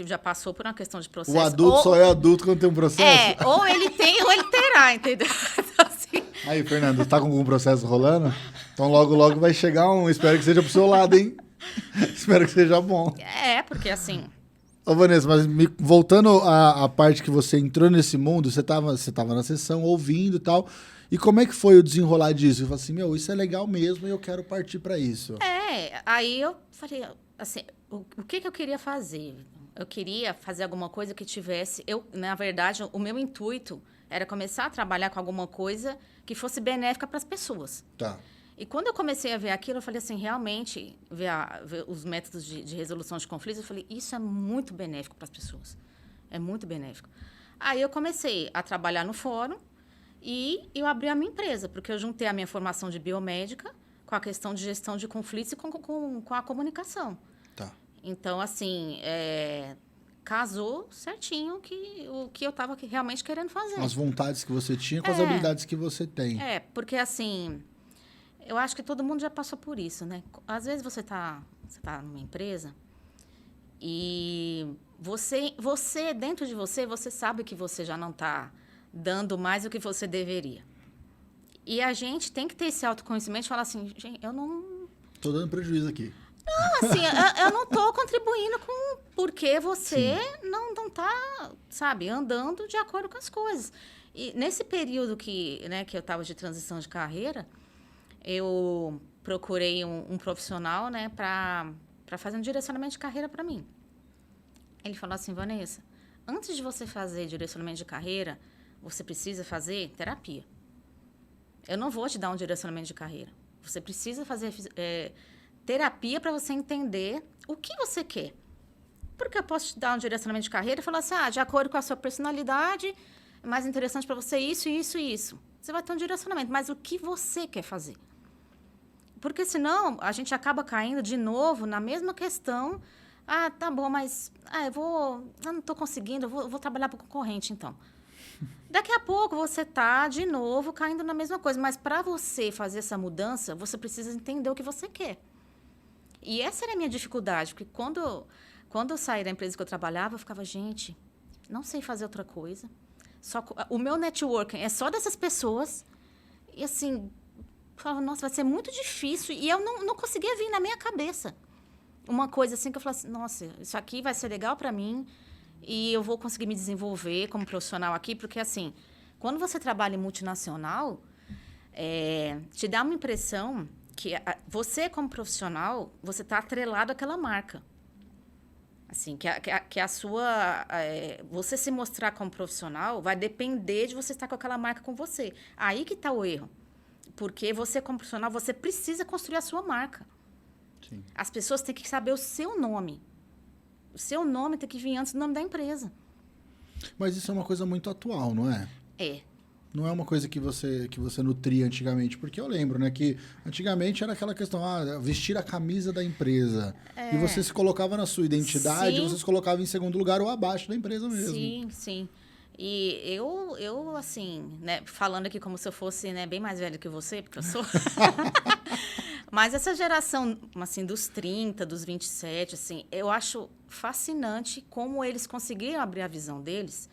já passou por uma questão de processo. O adulto só é adulto quando tem um processo? Ou ele tem ou ele terá, entendeu? Então, assim, Aí, Fernando, tá com algum processo rolando? Então, logo vai chegar um. Espero que seja pro seu lado, hein? Espero que seja bom. porque assim... Ô, Vanessa, mas voltando à parte que você entrou nesse mundo, você tava na sessão ouvindo e tal. E como é que foi o desenrolar disso? Eu falei assim, isso é legal mesmo e eu quero partir para isso. Aí eu falei, assim, o que eu queria fazer? Eu queria fazer alguma coisa que tivesse... na verdade, o meu intuito era começar a trabalhar com alguma coisa que fosse benéfica para as pessoas. Tá. E quando eu comecei a ver aquilo, eu falei assim, realmente, ver os métodos de resolução de conflitos, eu falei, isso é muito benéfico para as pessoas. É muito benéfico. Aí eu comecei a trabalhar no fórum e eu abri a minha empresa, porque eu juntei a minha formação de biomédica com a questão de gestão de conflitos e com a comunicação. Tá. Então, assim, casou certinho o que eu estava realmente querendo fazer. As vontades que você tinha com as habilidades que você tem. Porque assim... Eu acho que todo mundo já passou por isso, né? Às vezes você tá numa empresa e dentro de você sabe que você já não está dando mais do que você deveria. E a gente tem que ter esse autoconhecimento e falar assim, gente, eu não... Tô dando prejuízo aqui. Não, assim, eu não estou contribuindo com porque você não está, sabe, andando de acordo com as coisas. E nesse período que eu estava de transição de carreira... Eu procurei um profissional, né, para fazer um direcionamento de carreira para mim. Ele falou assim, Vanessa, antes de você fazer direcionamento de carreira, você precisa fazer terapia. Eu não vou te dar um direcionamento de carreira. Você precisa fazer terapia para você entender o que você quer. Porque eu posso te dar um direcionamento de carreira e falar assim, de acordo com a sua personalidade, é mais interessante para você isso, isso e isso. Você vai ter um direcionamento, mas o que você quer fazer? Porque senão a gente acaba caindo de novo na mesma questão. Tá bom, mas eu não estou conseguindo, eu vou trabalhar para o concorrente, então. Daqui a pouco você está, de novo, caindo na mesma coisa. Mas para você fazer essa mudança, você precisa entender o que você quer. E essa era a minha dificuldade, porque quando eu saí da empresa que eu trabalhava, eu ficava, gente, não sei fazer outra coisa. O meu networking é só dessas pessoas. E assim... falava, nossa, vai ser muito difícil. E eu não conseguia vir na minha cabeça uma coisa assim que eu falava assim, nossa, isso aqui vai ser legal para mim e eu vou conseguir me desenvolver como profissional aqui, porque assim, quando você trabalha em multinacional, te dá uma impressão que você como profissional, você está atrelado àquela marca. Assim, que a sua... você se mostrar como profissional vai depender de você estar com aquela marca com você. Aí que está o erro. Porque você, como profissional, você precisa construir a sua marca. Sim. As pessoas têm que saber o seu nome. O seu nome tem que vir antes do nome da empresa. Mas isso é uma coisa muito atual, não é? Não é uma coisa que você nutria antigamente. Porque eu lembro, né, que antigamente era aquela questão, vestir a camisa da empresa. E você se colocava na sua identidade, você se colocava em segundo lugar ou abaixo da empresa mesmo. Sim, sim. E eu assim, né, falando aqui como se eu fosse, né, bem mais velha que você, porque eu sou. Mas essa geração, assim, dos 30, dos 27, assim, eu acho fascinante como eles conseguiram abrir a visão deles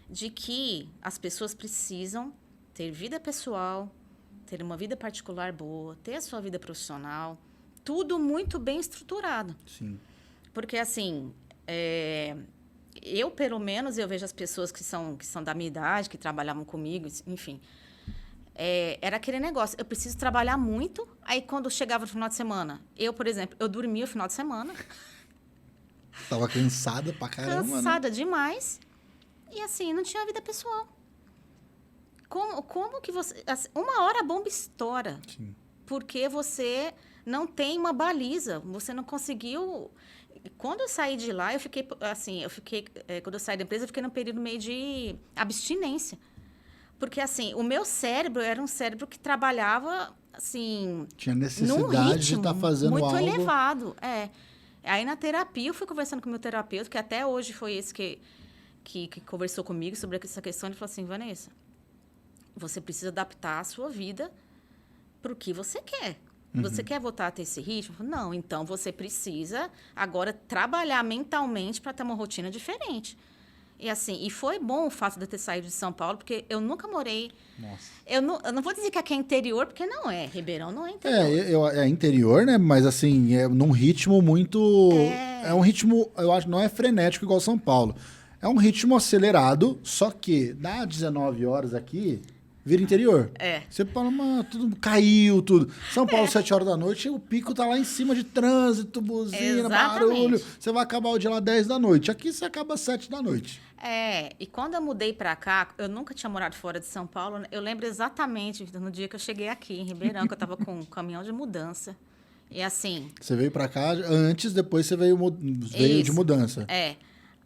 de que as pessoas precisam ter vida pessoal, ter uma vida particular boa, ter a sua vida profissional, tudo muito bem estruturado. Sim. Porque, assim, eu, pelo menos, eu vejo as pessoas que são da minha idade, que trabalhavam comigo, enfim. Era aquele negócio, eu preciso trabalhar muito, aí quando chegava no final de semana, eu, por exemplo, eu dormia o final de semana. Tava cansada pra caramba, Cansada demais. E, assim, não tinha vida pessoal. Como que você... Assim, uma hora a bomba estoura. Sim. Porque você não tem uma baliza. Você não conseguiu... Quando eu saí de lá, eu fiquei... Quando eu saí da empresa, eu fiquei num período meio de abstinência. Porque, assim, o meu cérebro era um cérebro que trabalhava, assim... Tinha necessidade de estar fazendo muito algo... muito elevado, Aí, na terapia, eu fui conversando com o meu terapeuta, que até hoje foi esse que conversou comigo sobre essa questão. Ele falou assim, Vanessa, você precisa adaptar a sua vida para o que você quer. Você quer voltar a ter esse ritmo? Não, então você precisa agora trabalhar mentalmente para ter uma rotina diferente. E assim, e foi bom o fato de eu ter saído de São Paulo, porque eu nunca morei... Nossa. Eu não vou dizer que aqui é interior, porque não é. Ribeirão não é interior. É interior, né? Mas assim, é num ritmo muito... É um ritmo, eu acho, não é frenético igual São Paulo. É um ritmo acelerado, só que dá 19 horas aqui, vira interior. Você fala, mano, tudo caiu, tudo. São Paulo, 7 horas da noite, o pico tá lá em cima de trânsito, buzina, barulho. Você vai acabar o dia lá 10 da noite. Aqui você acaba 7 da noite. E quando eu mudei para cá, eu nunca tinha morado fora de São Paulo. Eu lembro exatamente no dia que eu cheguei aqui, em Ribeirão, que eu tava com um caminhão de mudança. E assim... Você veio para cá antes, depois você veio de mudança.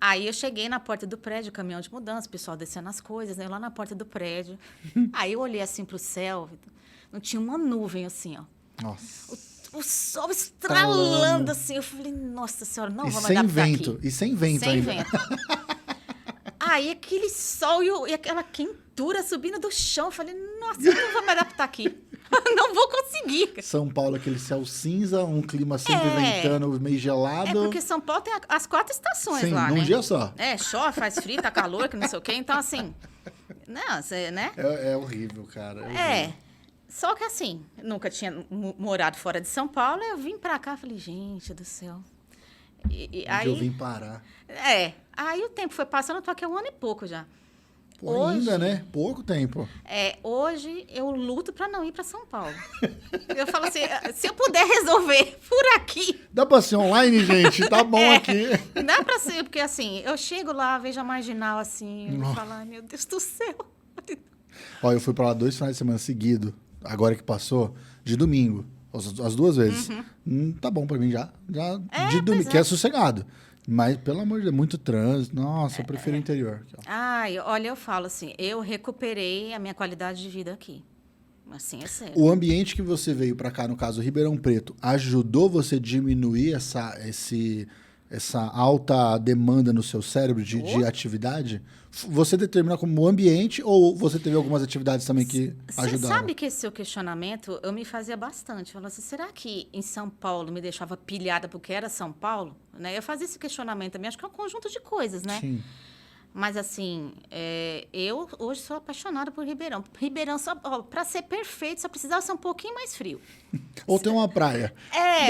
Aí eu cheguei na porta do prédio, caminhão de mudança, o pessoal descendo as coisas, né? Eu lá na porta do prédio. Aí eu olhei assim pro céu, não tinha uma nuvem assim, ó. Nossa. O sol estralando assim. Eu falei, nossa senhora, não vou me adaptar aqui. E sem vento ainda. Sem vento. Aí aquele sol e aquela quentura subindo do chão. Eu falei, nossa, eu não vou me adaptar aqui. Não vou conseguir. São Paulo, aquele céu cinza, um clima sempre ventando, meio gelado. Porque São Paulo tem as 4 estações lá, num né? dia só. Chove, faz frio, tá calor, que não sei o quê. Então, assim... Não, né? É horrível, cara. Horrível. Só que, assim, nunca tinha morado fora de São Paulo. Eu vim pra cá e falei, gente do céu. Aí eu vim parar. Aí o tempo foi passando, eu tô aqui há 1 ano e pouco já. Pô, hoje, ainda, né? Pouco tempo. Hoje eu luto para não ir para São Paulo. Eu falo assim, se eu puder resolver por aqui... Dá para ser online, gente? Tá bom aqui. Dá para ser, porque assim, eu chego lá, vejo a Marginal assim, eu falo, ai meu Deus do céu. Eu fui para lá 2 finais de semana seguidos, agora que passou, de domingo, as 2 vezes. Tá bom para mim já de domingo, que é sossegado. Mas, pelo amor de Deus, muito trânsito. Nossa, eu prefiro o interior. Olha, eu falo assim, eu recuperei a minha qualidade de vida aqui. Assim, é sério. O ambiente que você veio para cá, no caso Ribeirão Preto, ajudou você a diminuir essa alta demanda no seu cérebro de atividade? Você determina como ambiente ou você teve algumas atividades também que ajudaram? Você sabe que esse seu questionamento eu me fazia bastante. Eu falava assim, será que em São Paulo me deixava pilhada porque era São Paulo? Né? Eu fazia esse questionamento também. Acho que é um conjunto de coisas, né? Sim. Mas, assim, eu hoje sou apaixonada por Ribeirão. Ribeirão, para ser perfeito, só precisava ser um pouquinho mais frio. Ou ter uma praia.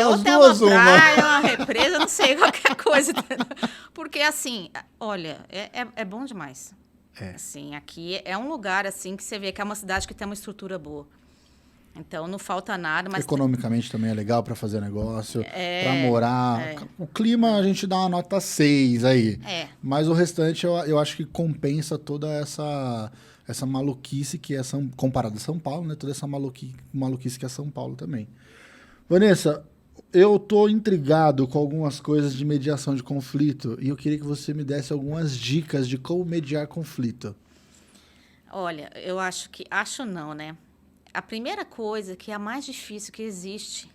Ou ter uma praia, uma represa, não sei, qualquer coisa. Porque, assim, olha, é bom demais. Assim, aqui é um lugar, assim, que você vê que é uma cidade que tem uma estrutura boa. Então, não falta nada. Mas economicamente também é legal para fazer negócio, para morar. O clima a gente dá uma nota 6 aí. Mas o restante eu acho que compensa toda essa maluquice que é comparado a São Paulo, né? Toda essa maluquice que é São Paulo também. Vanessa, eu tô intrigado com algumas coisas de mediação de conflito e eu queria que você me desse algumas dicas de como mediar conflito. Olha, eu acho que... Acho não, né? A primeira coisa, que é a mais difícil que existe,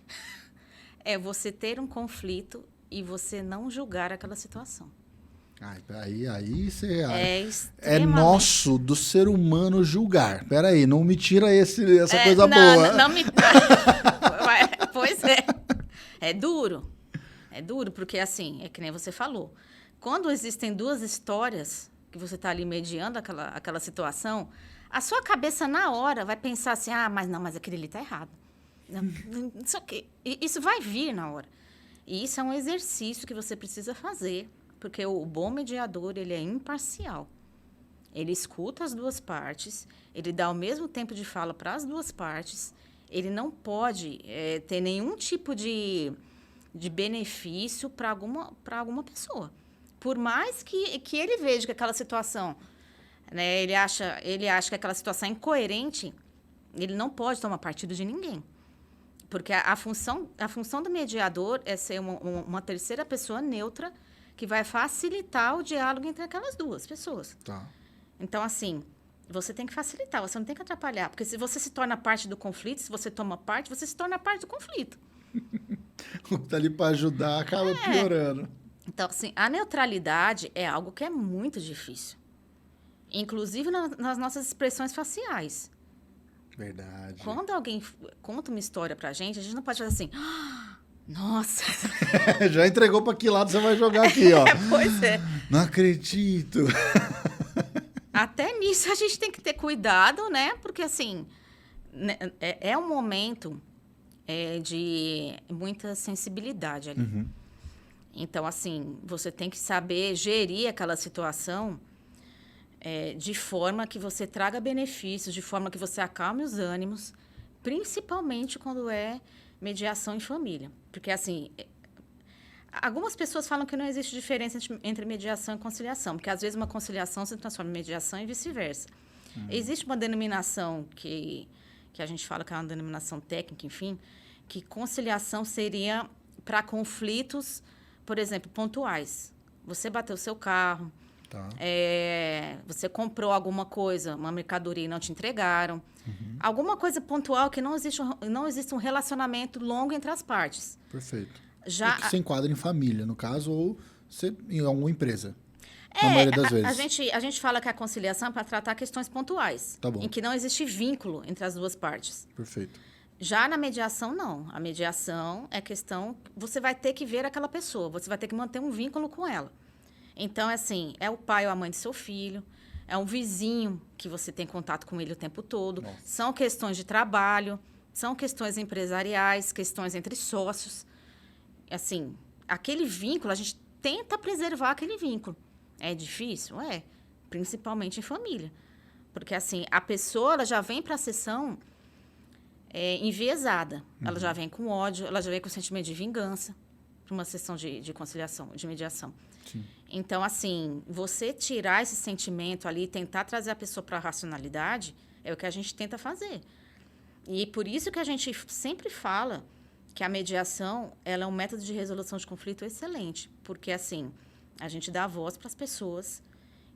é você ter um conflito e você não julgar aquela situação. Aí você... É nosso, do ser humano, julgar. Peraí, não me tira essa coisa boa. Não me... Pois É duro. É duro, porque assim, é que nem você falou. Quando existem duas histórias que você está ali mediando aquela situação, a sua cabeça na hora vai pensar assim, mas aquele ali está errado. Não sei o quê. Isso vai vir na hora. E isso é um exercício que você precisa fazer, porque o bom mediador, ele é imparcial. Ele escuta as duas partes, ele dá o mesmo tempo de fala para as duas partes, ele não pode ter nenhum tipo de benefício para alguma pessoa. Por mais que ele veja que aquela situação, né, ele acha que aquela situação é incoerente, ele não pode tomar partido de ninguém. Porque a função do mediador é ser uma terceira pessoa neutra que vai facilitar o diálogo entre aquelas duas pessoas. Tá. Então, assim, você tem que facilitar, você não tem que atrapalhar. Porque se você se torna parte do conflito, se você toma parte, você se torna parte do conflito. O que tá ali para ajudar acaba piorando. Então, assim, a neutralidade é algo que é muito difícil. Inclusive nas nossas expressões faciais. Verdade. Quando alguém conta uma história pra gente não pode fazer assim... Nossa! Já entregou para que lado você vai jogar aqui, ó. Pois é. Não acredito. Até nisso a gente tem que ter cuidado, né? Porque, assim, é um momento de muita sensibilidade ali. Uhum. Então, assim, você tem que saber gerir aquela situação de forma que você traga benefícios, de forma que você acalme os ânimos, principalmente quando é mediação em família. Porque, assim, algumas pessoas falam que não existe diferença entre mediação e conciliação, porque, às vezes, uma conciliação se transforma em mediação e vice-versa. Existe uma denominação que a gente fala que é uma denominação técnica, enfim, que conciliação seria para conflitos, por exemplo, pontuais. Você bateu seu carro, Tá. você comprou alguma coisa, uma mercadoria e não te entregaram. Alguma coisa pontual que não existe um relacionamento longo entre as partes. Perfeito. Já que se enquadra em família, no caso, ou em alguma empresa. Na maioria das vezes. a gente fala que a conciliação é para tratar questões pontuais, Tá bom. em que não existe vínculo entre as duas partes. Perfeito. Já na mediação, não. A mediação é questão... Você vai ter que ver aquela pessoa, você vai ter que manter um vínculo com ela. Então, assim, é o pai ou a mãe do seu filho, é um vizinho que você tem contato com ele o tempo todo. Nossa. São questões de trabalho, são questões empresariais, questões entre sócios. Assim, aquele vínculo, a gente tenta preservar aquele vínculo. É difícil? É. Principalmente em família. Porque, assim, a pessoa ela já vem para a sessão enviesada. Ela já vem com ódio, ela já vem com sentimento de vingança para uma sessão de conciliação, de mediação. Sim. Então, assim, você tirar esse sentimento ali, tentar trazer a pessoa para a racionalidade, é o que a gente tenta fazer. E por isso que a gente sempre fala que a mediação ela é um método de resolução de conflito excelente. Porque, assim, a gente dá voz para as pessoas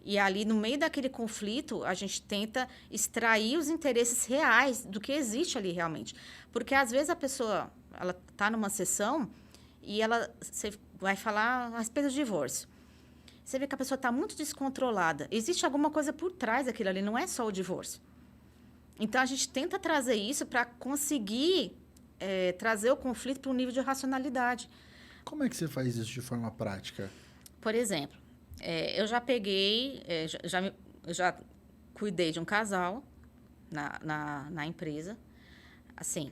e ali, no meio daquele conflito, a gente tenta extrair os interesses reais do que existe ali realmente. Porque, às vezes, a pessoa ela está numa sessão e você vai falar a respeito do divórcio. Você vê que a pessoa está muito descontrolada. Existe alguma coisa por trás daquilo ali, não é só o divórcio. Então, a gente tenta trazer isso para conseguir trazer o conflito para um nível de racionalidade. Como é que você faz isso de forma prática? Por exemplo, eu já peguei, eu já cuidei de um casal na empresa. Assim,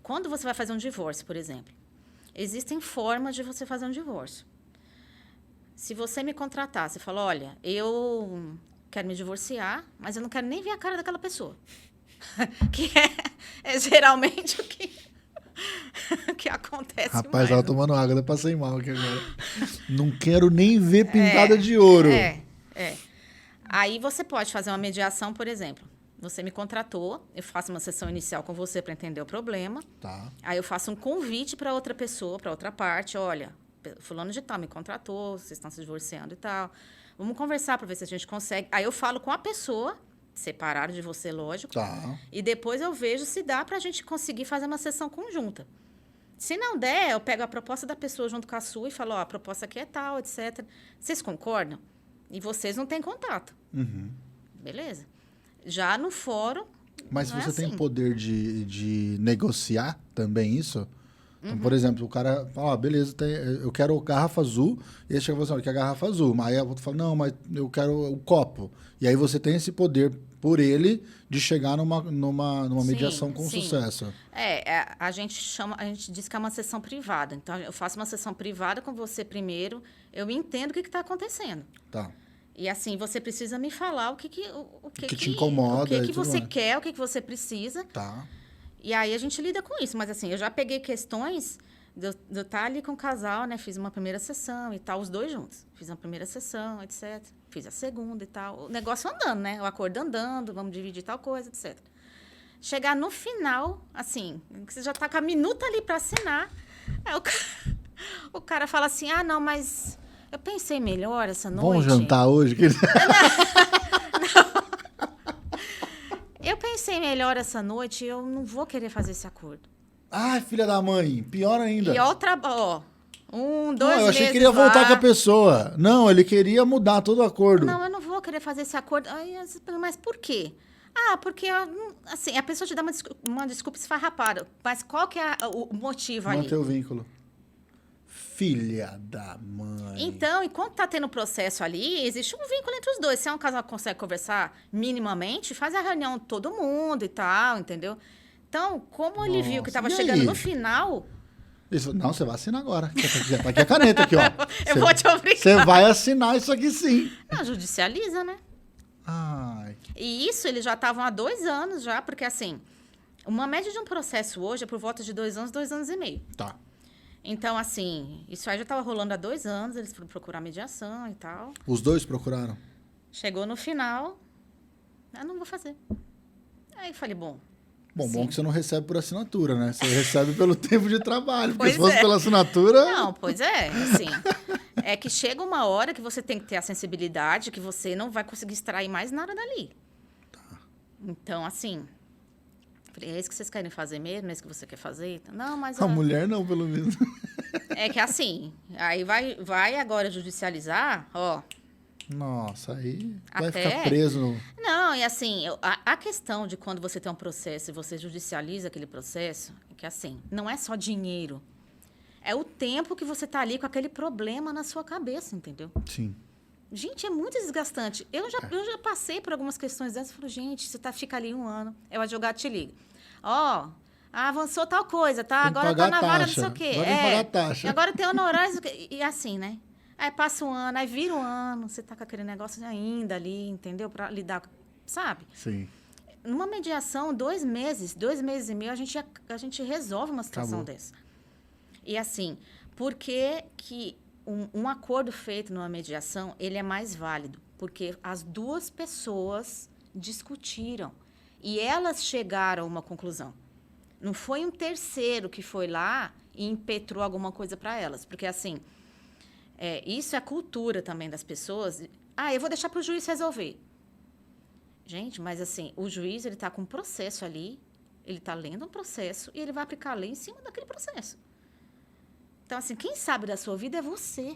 quando você vai fazer um divórcio, por exemplo, existem formas de você fazer um divórcio. Se você me contratar, você fala, olha, eu quero me divorciar, mas eu não quero nem ver a cara daquela pessoa. Que é geralmente o que acontece. Rapaz, mais, ela tomando água, eu passei mal aqui agora. Não quero nem ver pintada de ouro. Aí você pode fazer uma mediação, por exemplo. Você me contratou, eu faço uma sessão inicial com você para entender o problema. Tá. Aí eu faço um convite para outra pessoa, para outra parte. Olha, fulano de tal me contratou, vocês estão se divorciando e tal. Vamos conversar para ver se a gente consegue. Aí eu falo com a pessoa, separado de você, lógico. Tá. E depois eu vejo se dá para a gente conseguir fazer uma sessão conjunta. Se não der, eu pego a proposta da pessoa junto com a sua e falo, ó, a proposta aqui é tal, etc. Vocês concordam? E vocês não têm contato. Uhum. Beleza. Já no fórum, Mas não você é tem assim. poder de negociar também isso? Então, por exemplo, o cara fala, beleza, eu quero garrafa azul, e aí chega e fala assim, olha, quer garrafa azul. Mas aí a outra fala, não, mas eu quero o copo. E aí você tem esse poder por ele de chegar numa mediação com sucesso. A gente diz que é uma sessão privada. Então, eu faço uma sessão privada com você primeiro, eu entendo o que está acontecendo. Tá. E assim, você precisa me falar o que te incomoda. O que você quer, o que você precisa. Tá. E aí a gente lida com isso. Mas assim, eu já peguei questões de eu estar ali com o casal, né? Fiz uma primeira sessão e tal, os dois juntos. Fiz uma primeira sessão, etc. Fiz a segunda e tal. O negócio andando, né? O acordo andando, vamos dividir tal coisa, etc. Chegar no final, assim, você já tá com a minuta ali para assinar. Aí o cara fala assim, não, mas eu pensei melhor essa noite. Vamos jantar hoje? Eu pensei melhor essa noite e eu não vou querer fazer esse acordo. Ai, filha da mãe, pior ainda. E outra, 2 não, eu achei que ele ia lá. voltar com a pessoa. Não, ele queria mudar todo o acordo. Não, eu não vou querer fazer esse acordo. Mas por quê? Porque assim, a pessoa te dá uma desculpa esfarrapada. Mas qual que é o motivo ali? Manter o vínculo. Filha da mãe. Então, enquanto tá tendo processo ali, existe um vínculo entre os dois. Se é um casal que consegue conversar minimamente, faz a reunião todo mundo e tal, entendeu? Então, como ele viu que estava chegando no final... Não, você vai assinar agora. Tá aqui a caneta, aqui, ó. Eu vou te obrigar. Você vai assinar isso aqui sim. Não, judicializa, né? Ai. E isso, eles já estavam há 2 anos já, porque assim, uma média de um processo hoje é por volta de 2 anos, 2 anos e meio. Tá. Então, assim, isso aí já estava rolando há 2 anos, eles foram procurar mediação e tal. Os dois procuraram? Chegou no final, eu não vou fazer. Aí eu falei, bom que você não recebe por assinatura, né? Você recebe pelo tempo de trabalho. Porque pois se fosse pela assinatura... Não, pois é, assim... É que chega uma hora que você tem que ter a sensibilidade que você não vai conseguir extrair mais nada dali. Tá. Então, assim... É isso que vocês querem fazer mesmo? É isso que você quer fazer? Não, mas... A mulher não, pelo menos. É que assim, aí vai agora judicializar, ó... Nossa, aí vai Até... ficar preso. Não, e assim, a questão de quando você tem um processo e você judicializa aquele processo, é que assim, não é só dinheiro. É o tempo que você tá ali com aquele problema na sua cabeça, entendeu? Sim. Gente, é muito desgastante. Eu já passei por algumas questões dessas e falo, gente, você fica ali 1 ano, aí o advogado te liga. Avançou tal coisa, tá? Agora tá na vara, não sei o quê. Agora tem que pagar a taxa. Agora tem honorários, e assim, né? Aí passa 1 ano, aí vira 1 ano, você tá com aquele negócio ainda ali, entendeu? Pra lidar, sabe? Sim. Numa mediação, 2 meses, 2 meses e meio, a gente resolve uma situação dessa. E assim, por que um acordo feito numa mediação, ele é mais válido? Porque as 2 pessoas discutiram e elas chegaram a uma conclusão. Não foi um terceiro que foi lá e impetrou alguma coisa para elas. Porque, assim, isso é a cultura também das pessoas. Eu vou deixar para o juiz resolver. Gente, mas, assim, o juiz, ele está com um processo ali, ele está lendo um processo e ele vai aplicar a lei em cima daquele processo. Então, assim, quem sabe da sua vida é você.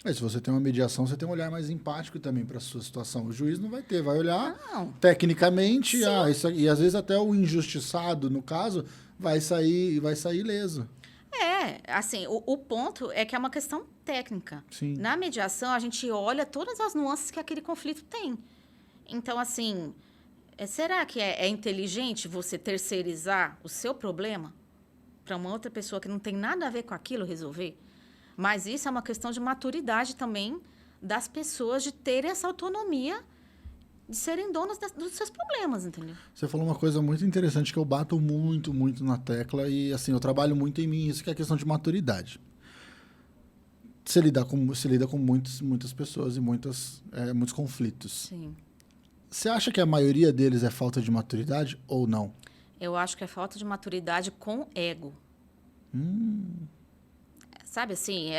Se você tem uma mediação, você tem um olhar mais empático também para a sua situação. O juiz não vai ter, vai olhar tecnicamente, e às vezes até o injustiçado, no caso, vai sair ileso. Assim, o ponto é que é uma questão técnica. Sim. Na mediação, a gente olha todas as nuances que aquele conflito tem. Então, assim, será que é inteligente você terceirizar o seu problema para uma outra pessoa que não tem nada a ver com aquilo resolver? Mas isso é uma questão de maturidade também das pessoas, de terem essa autonomia, de serem donas dos seus problemas, entendeu? Você falou uma coisa muito interessante que eu bato muito, muito na tecla e, assim, eu trabalho muito em mim, isso que é a questão de maturidade. Você lida com muitas pessoas e muitos conflitos. Sim. Você acha que a maioria deles é falta de maturidade ou não? Eu acho que é falta de maturidade com ego. Sabe assim,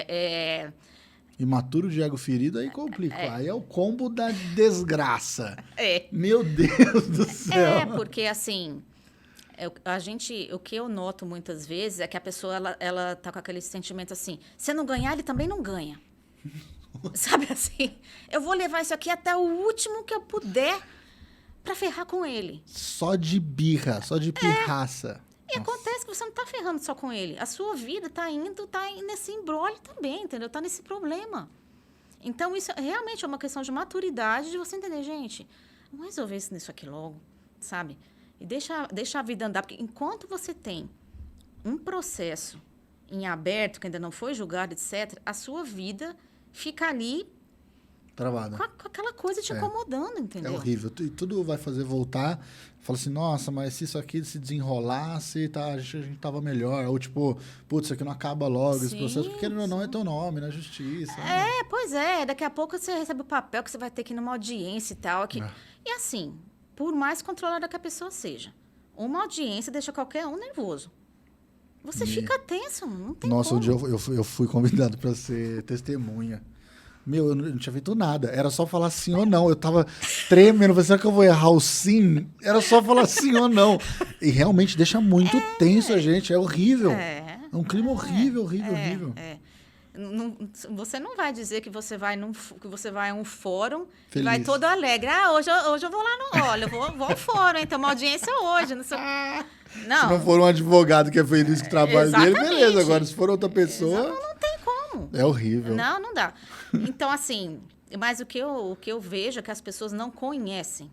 Imaturo de ego ferido, aí complica. Aí é o combo da desgraça. É. Meu Deus do céu. Porque assim, o que eu noto muitas vezes é que a pessoa, ela tá com aquele sentimento assim, se não ganhar, ele também não ganha. Sabe assim? Eu vou levar isso aqui até o último que eu puder para ferrar com ele. Só de birra, só de pirraça. E acontece que você não está ferrando só com ele. A sua vida está indo nesse imbróglio também, entendeu? Está nesse problema. Então, isso realmente é uma questão de maturidade, de você entender, gente, vamos resolver isso aqui logo, sabe? E deixa a vida andar, porque enquanto você tem um processo em aberto, que ainda não foi julgado, etc., a sua vida fica ali travada. Com aquela coisa te incomodando, entendeu? É horrível. E tudo vai fazer voltar. Fala assim, nossa, mas se isso aqui se desenrolasse, tá, a gente tava melhor. Ou tipo, putz, isso aqui não acaba logo, esse processo. Porque querendo ou não, é teu nome na justiça. Pois é. Daqui a pouco você recebe o papel que você vai ter que ir numa audiência e tal. E assim, por mais controlada que a pessoa seja, uma audiência deixa qualquer um nervoso. Você fica tenso, não tem Nossa, como. um dia eu fui convidado para ser testemunha. Eu não tinha feito nada. Era só falar sim ou não. Eu tava tremendo. Será que eu vou errar o sim? Era só falar sim ou não. E realmente deixa muito tenso a gente. É horrível. É um clima horrível. Você não vai dizer que você vai a um fórum Feliz. E vai todo alegre. Hoje eu vou lá Olha, eu vou ao fórum, hein? Tem uma audiência hoje. Não sei... Não. Se não for um advogado que é feliz com o trabalho dele, beleza. Agora, se for outra pessoa... Não tem como. É horrível. Não dá. Então, assim... Mas o que eu vejo é que as pessoas não conhecem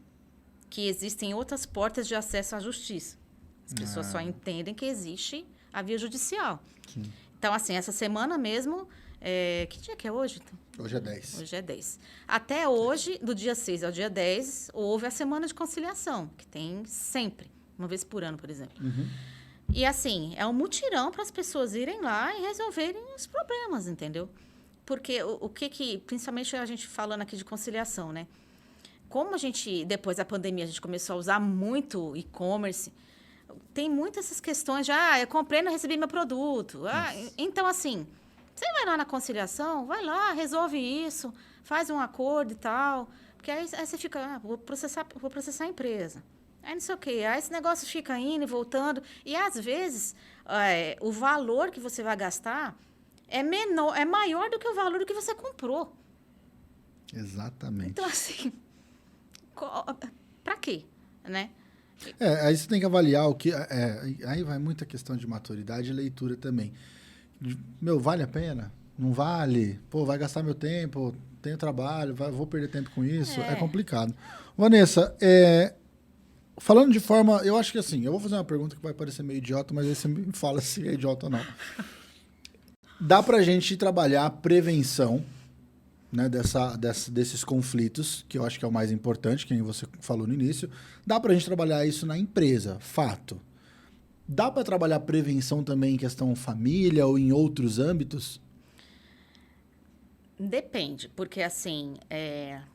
que existem outras portas de acesso à justiça. As pessoas só entendem que existe a via judicial. Sim. Então, assim, essa semana mesmo... que dia que é hoje? Hoje é 10. Hoje é 10. Até hoje, do dia 6 ao dia 10, houve a semana de conciliação, que tem sempre, uma vez por ano, por exemplo. Uhum. E, assim, é um mutirão para as pessoas irem lá e resolverem os problemas, entendeu? Porque principalmente a gente falando aqui de conciliação, né? Como depois da pandemia, a gente começou a usar muito e-commerce, tem muitas essas questões de, eu comprei e não recebi meu produto. Então, assim... Você vai lá na conciliação, vai lá, resolve isso, faz um acordo e tal. Porque aí você fica, vou processar a empresa. Aí não sei o quê. Aí esse negócio fica indo e voltando. E, às vezes, o valor que você vai gastar é maior do que o valor que você comprou. Exatamente. Então, assim, para quê, né? Aí você tem que avaliar o que... aí vai muita questão de maturidade e leitura também. Vale a pena? Não vale? Pô, vai gastar meu tempo, tenho trabalho, vou perder tempo com isso? É complicado. Vanessa, falando de forma... Eu acho que assim, eu vou fazer uma pergunta que vai parecer meio idiota, mas aí você me fala se é idiota ou não. Dá pra gente trabalhar a prevenção, né, desses conflitos, que eu acho que é o mais importante, que nem você falou no início. Dá pra gente trabalhar isso na empresa, fato. Dá para trabalhar prevenção também em questão família ou em outros âmbitos? Depende, porque assim,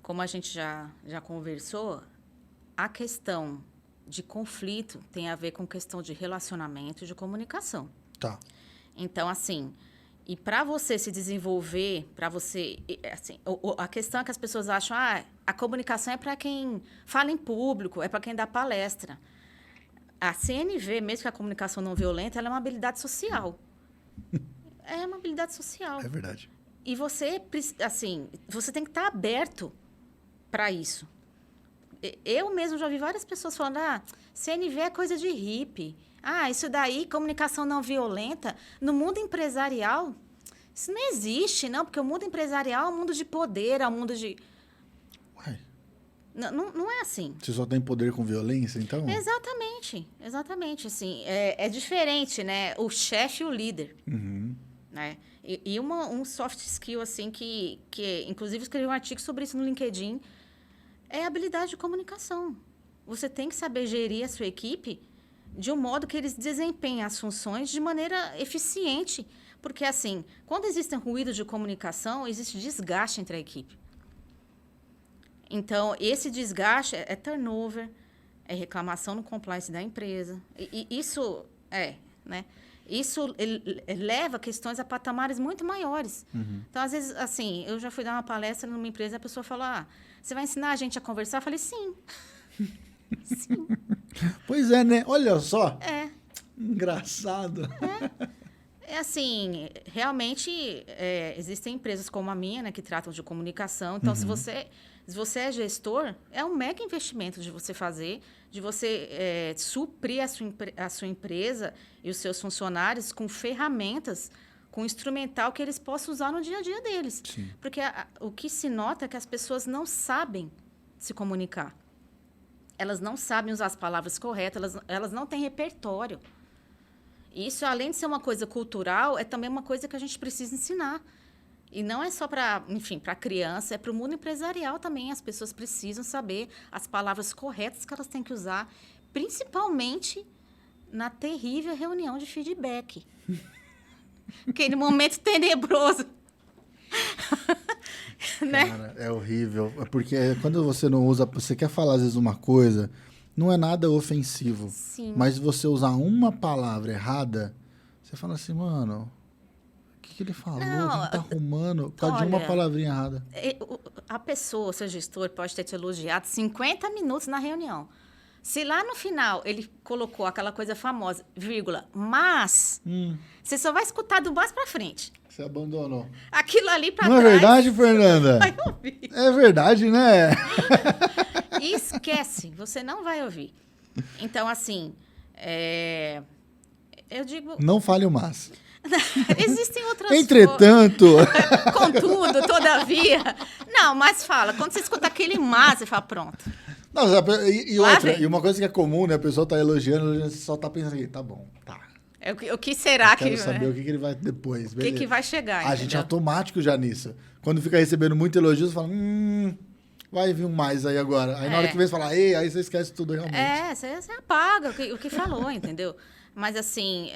como a gente já conversou, a questão de conflito tem a ver com questão de relacionamento e de comunicação. Tá. Então, assim, e para você se desenvolver, assim, a questão é que as pessoas acham, a comunicação é para quem fala em público, é para quem dá palestra. A CNV, mesmo que a comunicação não violenta, ela é uma habilidade social. É uma habilidade social. É verdade. E você tem que estar aberto para isso. Eu mesmo já vi várias pessoas falando, CNV é coisa de hippie. Isso daí, comunicação não violenta. No mundo empresarial, isso não existe, não, porque o mundo empresarial é um mundo de poder, é um mundo de... Ué. Não é assim. Você só tem poder com violência, então? Exatamente. Assim, é diferente, né? O chefe e o líder. Uhum. Né? E um soft skill, assim, que inclusive escrevi um artigo sobre isso no LinkedIn, é a habilidade de comunicação. Você tem que saber gerir a sua equipe de um modo que eles desempenhem as funções de maneira eficiente. Porque, assim, quando existem ruídos de comunicação, existe desgaste entre a equipe. Então, esse desgaste é turnover, é reclamação no compliance da empresa. E isso né? Isso leva questões a patamares muito maiores. Uhum. Então, às vezes, assim, eu já fui dar uma palestra numa empresa e a pessoa falou, você vai ensinar a gente a conversar? Eu falei, sim. Sim. Pois é, né? Olha só. Engraçado. Assim, realmente, existem empresas como a minha, né, que tratam de comunicação. Então, se você Se você é gestor, é um mega investimento de você fazer, de você suprir a sua empresa e os seus funcionários com ferramentas, com instrumental que eles possam usar no dia a dia deles. Sim. Porque o que se nota é que as pessoas não sabem se comunicar. Elas não sabem usar as palavras corretas, elas não têm repertório. Isso, além de ser uma coisa cultural, é também uma coisa que a gente precisa ensinar. E não é só para, enfim, para criança, é para o mundo empresarial também. As pessoas precisam saber as palavras corretas que elas têm que usar, principalmente na terrível reunião de feedback. Aquele momento tenebroso. Né? Cara, é horrível. Porque quando você não usa... Você quer falar, às vezes, uma coisa, não é nada ofensivo. Sim. Mas se você usar uma palavra errada, você fala assim, mano... O que ele falou? Não, Ele tá arrumando por causa de uma palavrinha errada. A pessoa, o seu gestor, pode ter te elogiado 50 minutos na reunião. Se lá no final ele colocou aquela coisa famosa, vírgula, mas, você só vai escutar do baixo para frente. Você abandonou. Aquilo ali para trás... Não é verdade, Fernanda? Vai ouvir. É verdade, né? Esquece, você não vai ouvir. Então, assim, eu digo... Não fale o mas. Existem outras Entretanto... Contudo, todavia... Não, mas fala. Quando você escuta aquele mas, você fala, pronto. Não, e outra, e uma coisa que é comum, né? A pessoa tá elogiando, você só tá pensando aqui, tá bom, tá. O que será que... Quero saber o que ele vai depois. O que vai chegar, A gente é automático já nisso. Quando fica recebendo muito elogio, você fala, vai vir um mais aí agora. Aí na hora que vem, você fala, ei, aí você esquece tudo realmente. Você apaga o que falou, entendeu? Mas, assim,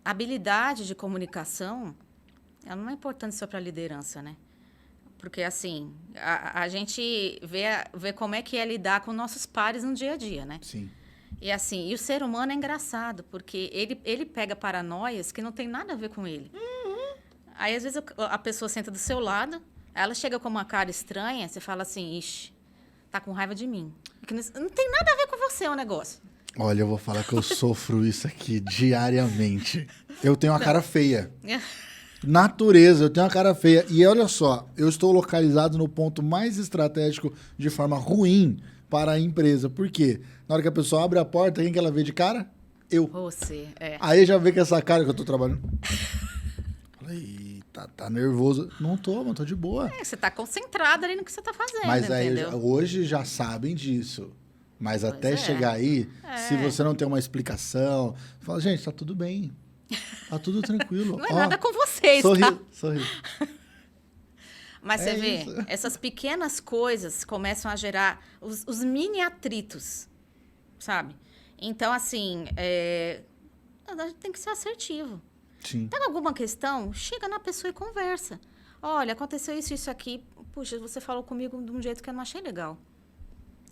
a habilidade de comunicação, ela não é importante só para a liderança, né? Porque, assim, a gente vê como é que é lidar com nossos pares no dia a dia, né? Sim. E, assim, o ser humano é engraçado, porque ele pega paranoias que não tem nada a ver com ele. Aí, às vezes, a pessoa senta do seu lado, ela chega com uma cara estranha, você fala assim, ixi, tá com raiva de mim. Porque não tem nada a ver com você o negócio. Olha, eu vou falar que eu sofro isso aqui diariamente. Eu tenho uma cara feia. Natureza, eu tenho uma cara feia. E olha só, eu estou localizado no ponto mais estratégico de forma ruim para a empresa. Por quê? Na hora que a pessoa abre a porta, quem que ela vê de cara? Eu. Você, Aí já vê que essa cara que eu tô trabalhando. Falei, tá nervoso. Não tô, mano, tô de boa. Você tá concentrado ali no que você tá fazendo, Mas aí, entendeu? hoje já sabem disso. Mas até chegar aí, se você não tem uma explicação, fala, gente, tá tudo bem. Tá tudo tranquilo. Não é nada com vocês, tá? Sorri. Mas você vê, essas pequenas coisas começam a gerar os mini atritos, sabe? Então, assim, a gente tem que ser assertivo. Sim. Tem alguma questão? Chega na pessoa e conversa. Olha, aconteceu isso aqui. Puxa, você falou comigo de um jeito que eu não achei legal.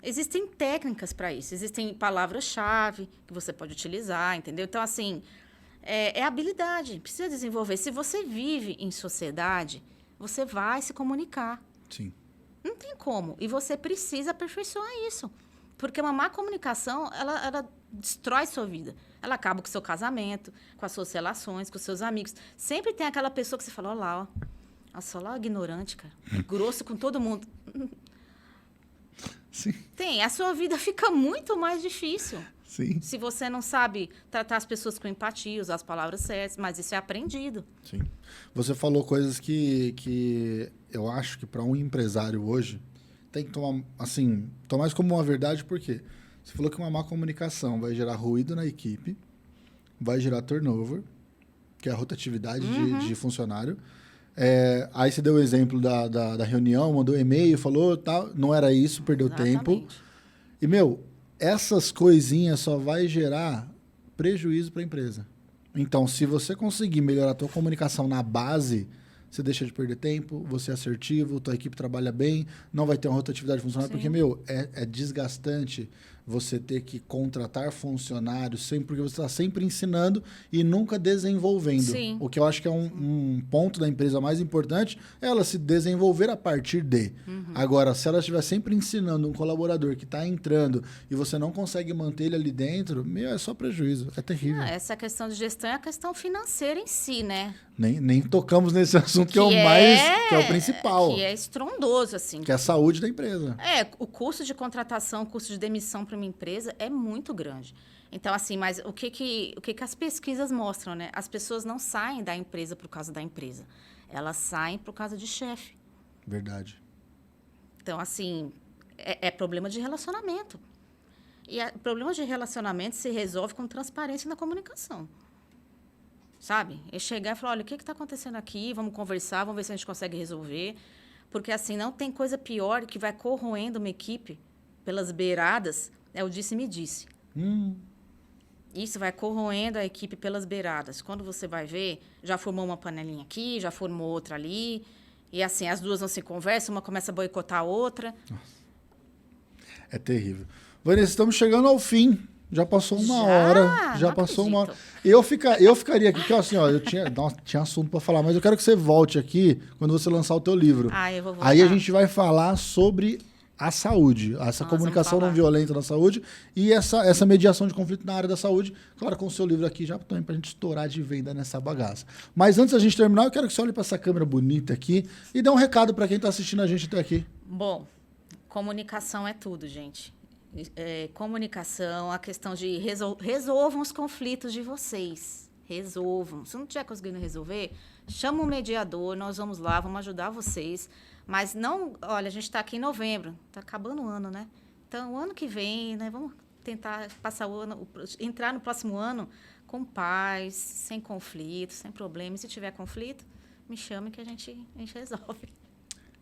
Existem técnicas para isso. Existem palavras-chave que você pode utilizar, entendeu? Então, assim, é habilidade. Precisa desenvolver. Se você vive em sociedade, você vai se comunicar. Sim. Não tem como. E você precisa aperfeiçoar isso. Porque uma má comunicação, ela destrói sua vida. Ela acaba com o seu casamento, com as suas relações, com os seus amigos. Sempre tem aquela pessoa que você fala, olha lá, ó. Nossa, olha lá, ignorante, cara. Grosso com todo mundo. Sim. Tem. A sua vida fica muito mais difícil. Sim. Se você não sabe tratar as pessoas com empatia, usar as palavras certas. Mas isso é aprendido. Sim. Você falou coisas que eu acho que para um empresário hoje tem que tomar, assim, tomar isso como uma verdade, por quê? Você falou que uma má comunicação vai gerar ruído na equipe, vai gerar turnover, que é a rotatividade de funcionário. Aí você deu o exemplo da reunião, mandou e-mail, falou, tal, não era isso, perdeu tempo. E, essas coisinhas só vai gerar prejuízo para a empresa. Então, se você conseguir melhorar a tua comunicação na base, você deixa de perder tempo, você é assertivo, tua equipe trabalha bem, não vai ter uma rotatividade funcional, porque, é desgastante você ter que contratar funcionários sempre, porque você está sempre ensinando e nunca desenvolvendo. Sim. O que eu acho que é um ponto da empresa mais importante é ela se desenvolver a partir de. Agora, se ela estiver sempre ensinando um colaborador que está entrando e você não consegue manter ele ali dentro, é só prejuízo. É terrível. Essa questão de gestão é a questão financeira em si, né? Nem tocamos nesse assunto que é o principal. Que é estrondoso, assim. Que é a saúde da empresa. O custo de contratação, o custo de demissão para uma empresa é muito grande. Então, assim, mas o que as pesquisas mostram, né? As pessoas não saem da empresa por causa da empresa. Elas saem por causa de chefe. Verdade. Então, assim, é problema de relacionamento. E problema de relacionamento se resolve com transparência na comunicação. Sabe? É chegar e falar, olha, o que está acontecendo aqui? Vamos conversar, vamos ver se a gente consegue resolver. Porque, assim, não tem coisa pior que vai corroendo uma equipe pelas beiradas, é o disse-me-disse. Isso vai corroendo a equipe pelas beiradas. Quando você vai ver, já formou uma panelinha aqui, já formou outra ali. E, assim, as duas não se conversam, uma começa a boicotar a outra. Nossa. É terrível. Vanessa, estamos chegando ao fim. Já passou uma hora. Já passou uma hora. Eu ficaria aqui, porque assim, ó, eu tinha assunto para falar, mas eu quero que você volte aqui quando você lançar o teu livro. Eu vou voltar. Aí a gente vai falar sobre a saúde, essa comunicação não violenta na saúde e essa mediação de conflito na área da saúde. Claro, com o seu livro aqui já também para a gente estourar de venda nessa bagaça. Mas antes da gente terminar, eu quero que você olhe para essa câmera bonita aqui e dê um recado para quem está assistindo a gente até aqui. Bom, comunicação é tudo, gente. Comunicação, a questão de resolvam os conflitos de vocês. Resolvam. Se não estiver conseguindo resolver, chama um mediador, nós vamos lá, vamos ajudar vocês. Mas não, olha, a gente está aqui em novembro, está acabando o ano, né? Então, o ano que vem, né, vamos tentar passar o ano, entrar no próximo ano com paz, sem conflito, sem problema. E se tiver conflito, me chame que a gente resolve.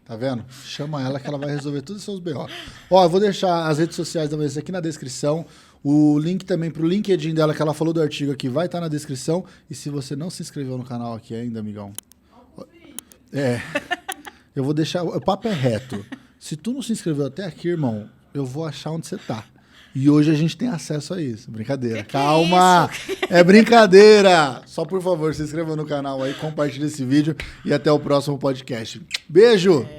Tá vendo? Chama ela que ela vai resolver todos os seus B.O. Ó, eu vou deixar as redes sociais da Vanessa aqui na descrição. O link também pro LinkedIn dela, que ela falou do artigo aqui, vai estar na descrição. E se você não se inscreveu no canal aqui ainda, amigão... Eu vou deixar... O papo é reto. Se tu não se inscreveu até aqui, irmão, eu vou achar onde você tá. E hoje a gente tem acesso a isso. Brincadeira. Calma! É brincadeira! Só, por favor, se inscreva no canal aí, compartilhe esse vídeo e até o próximo podcast. Beijo!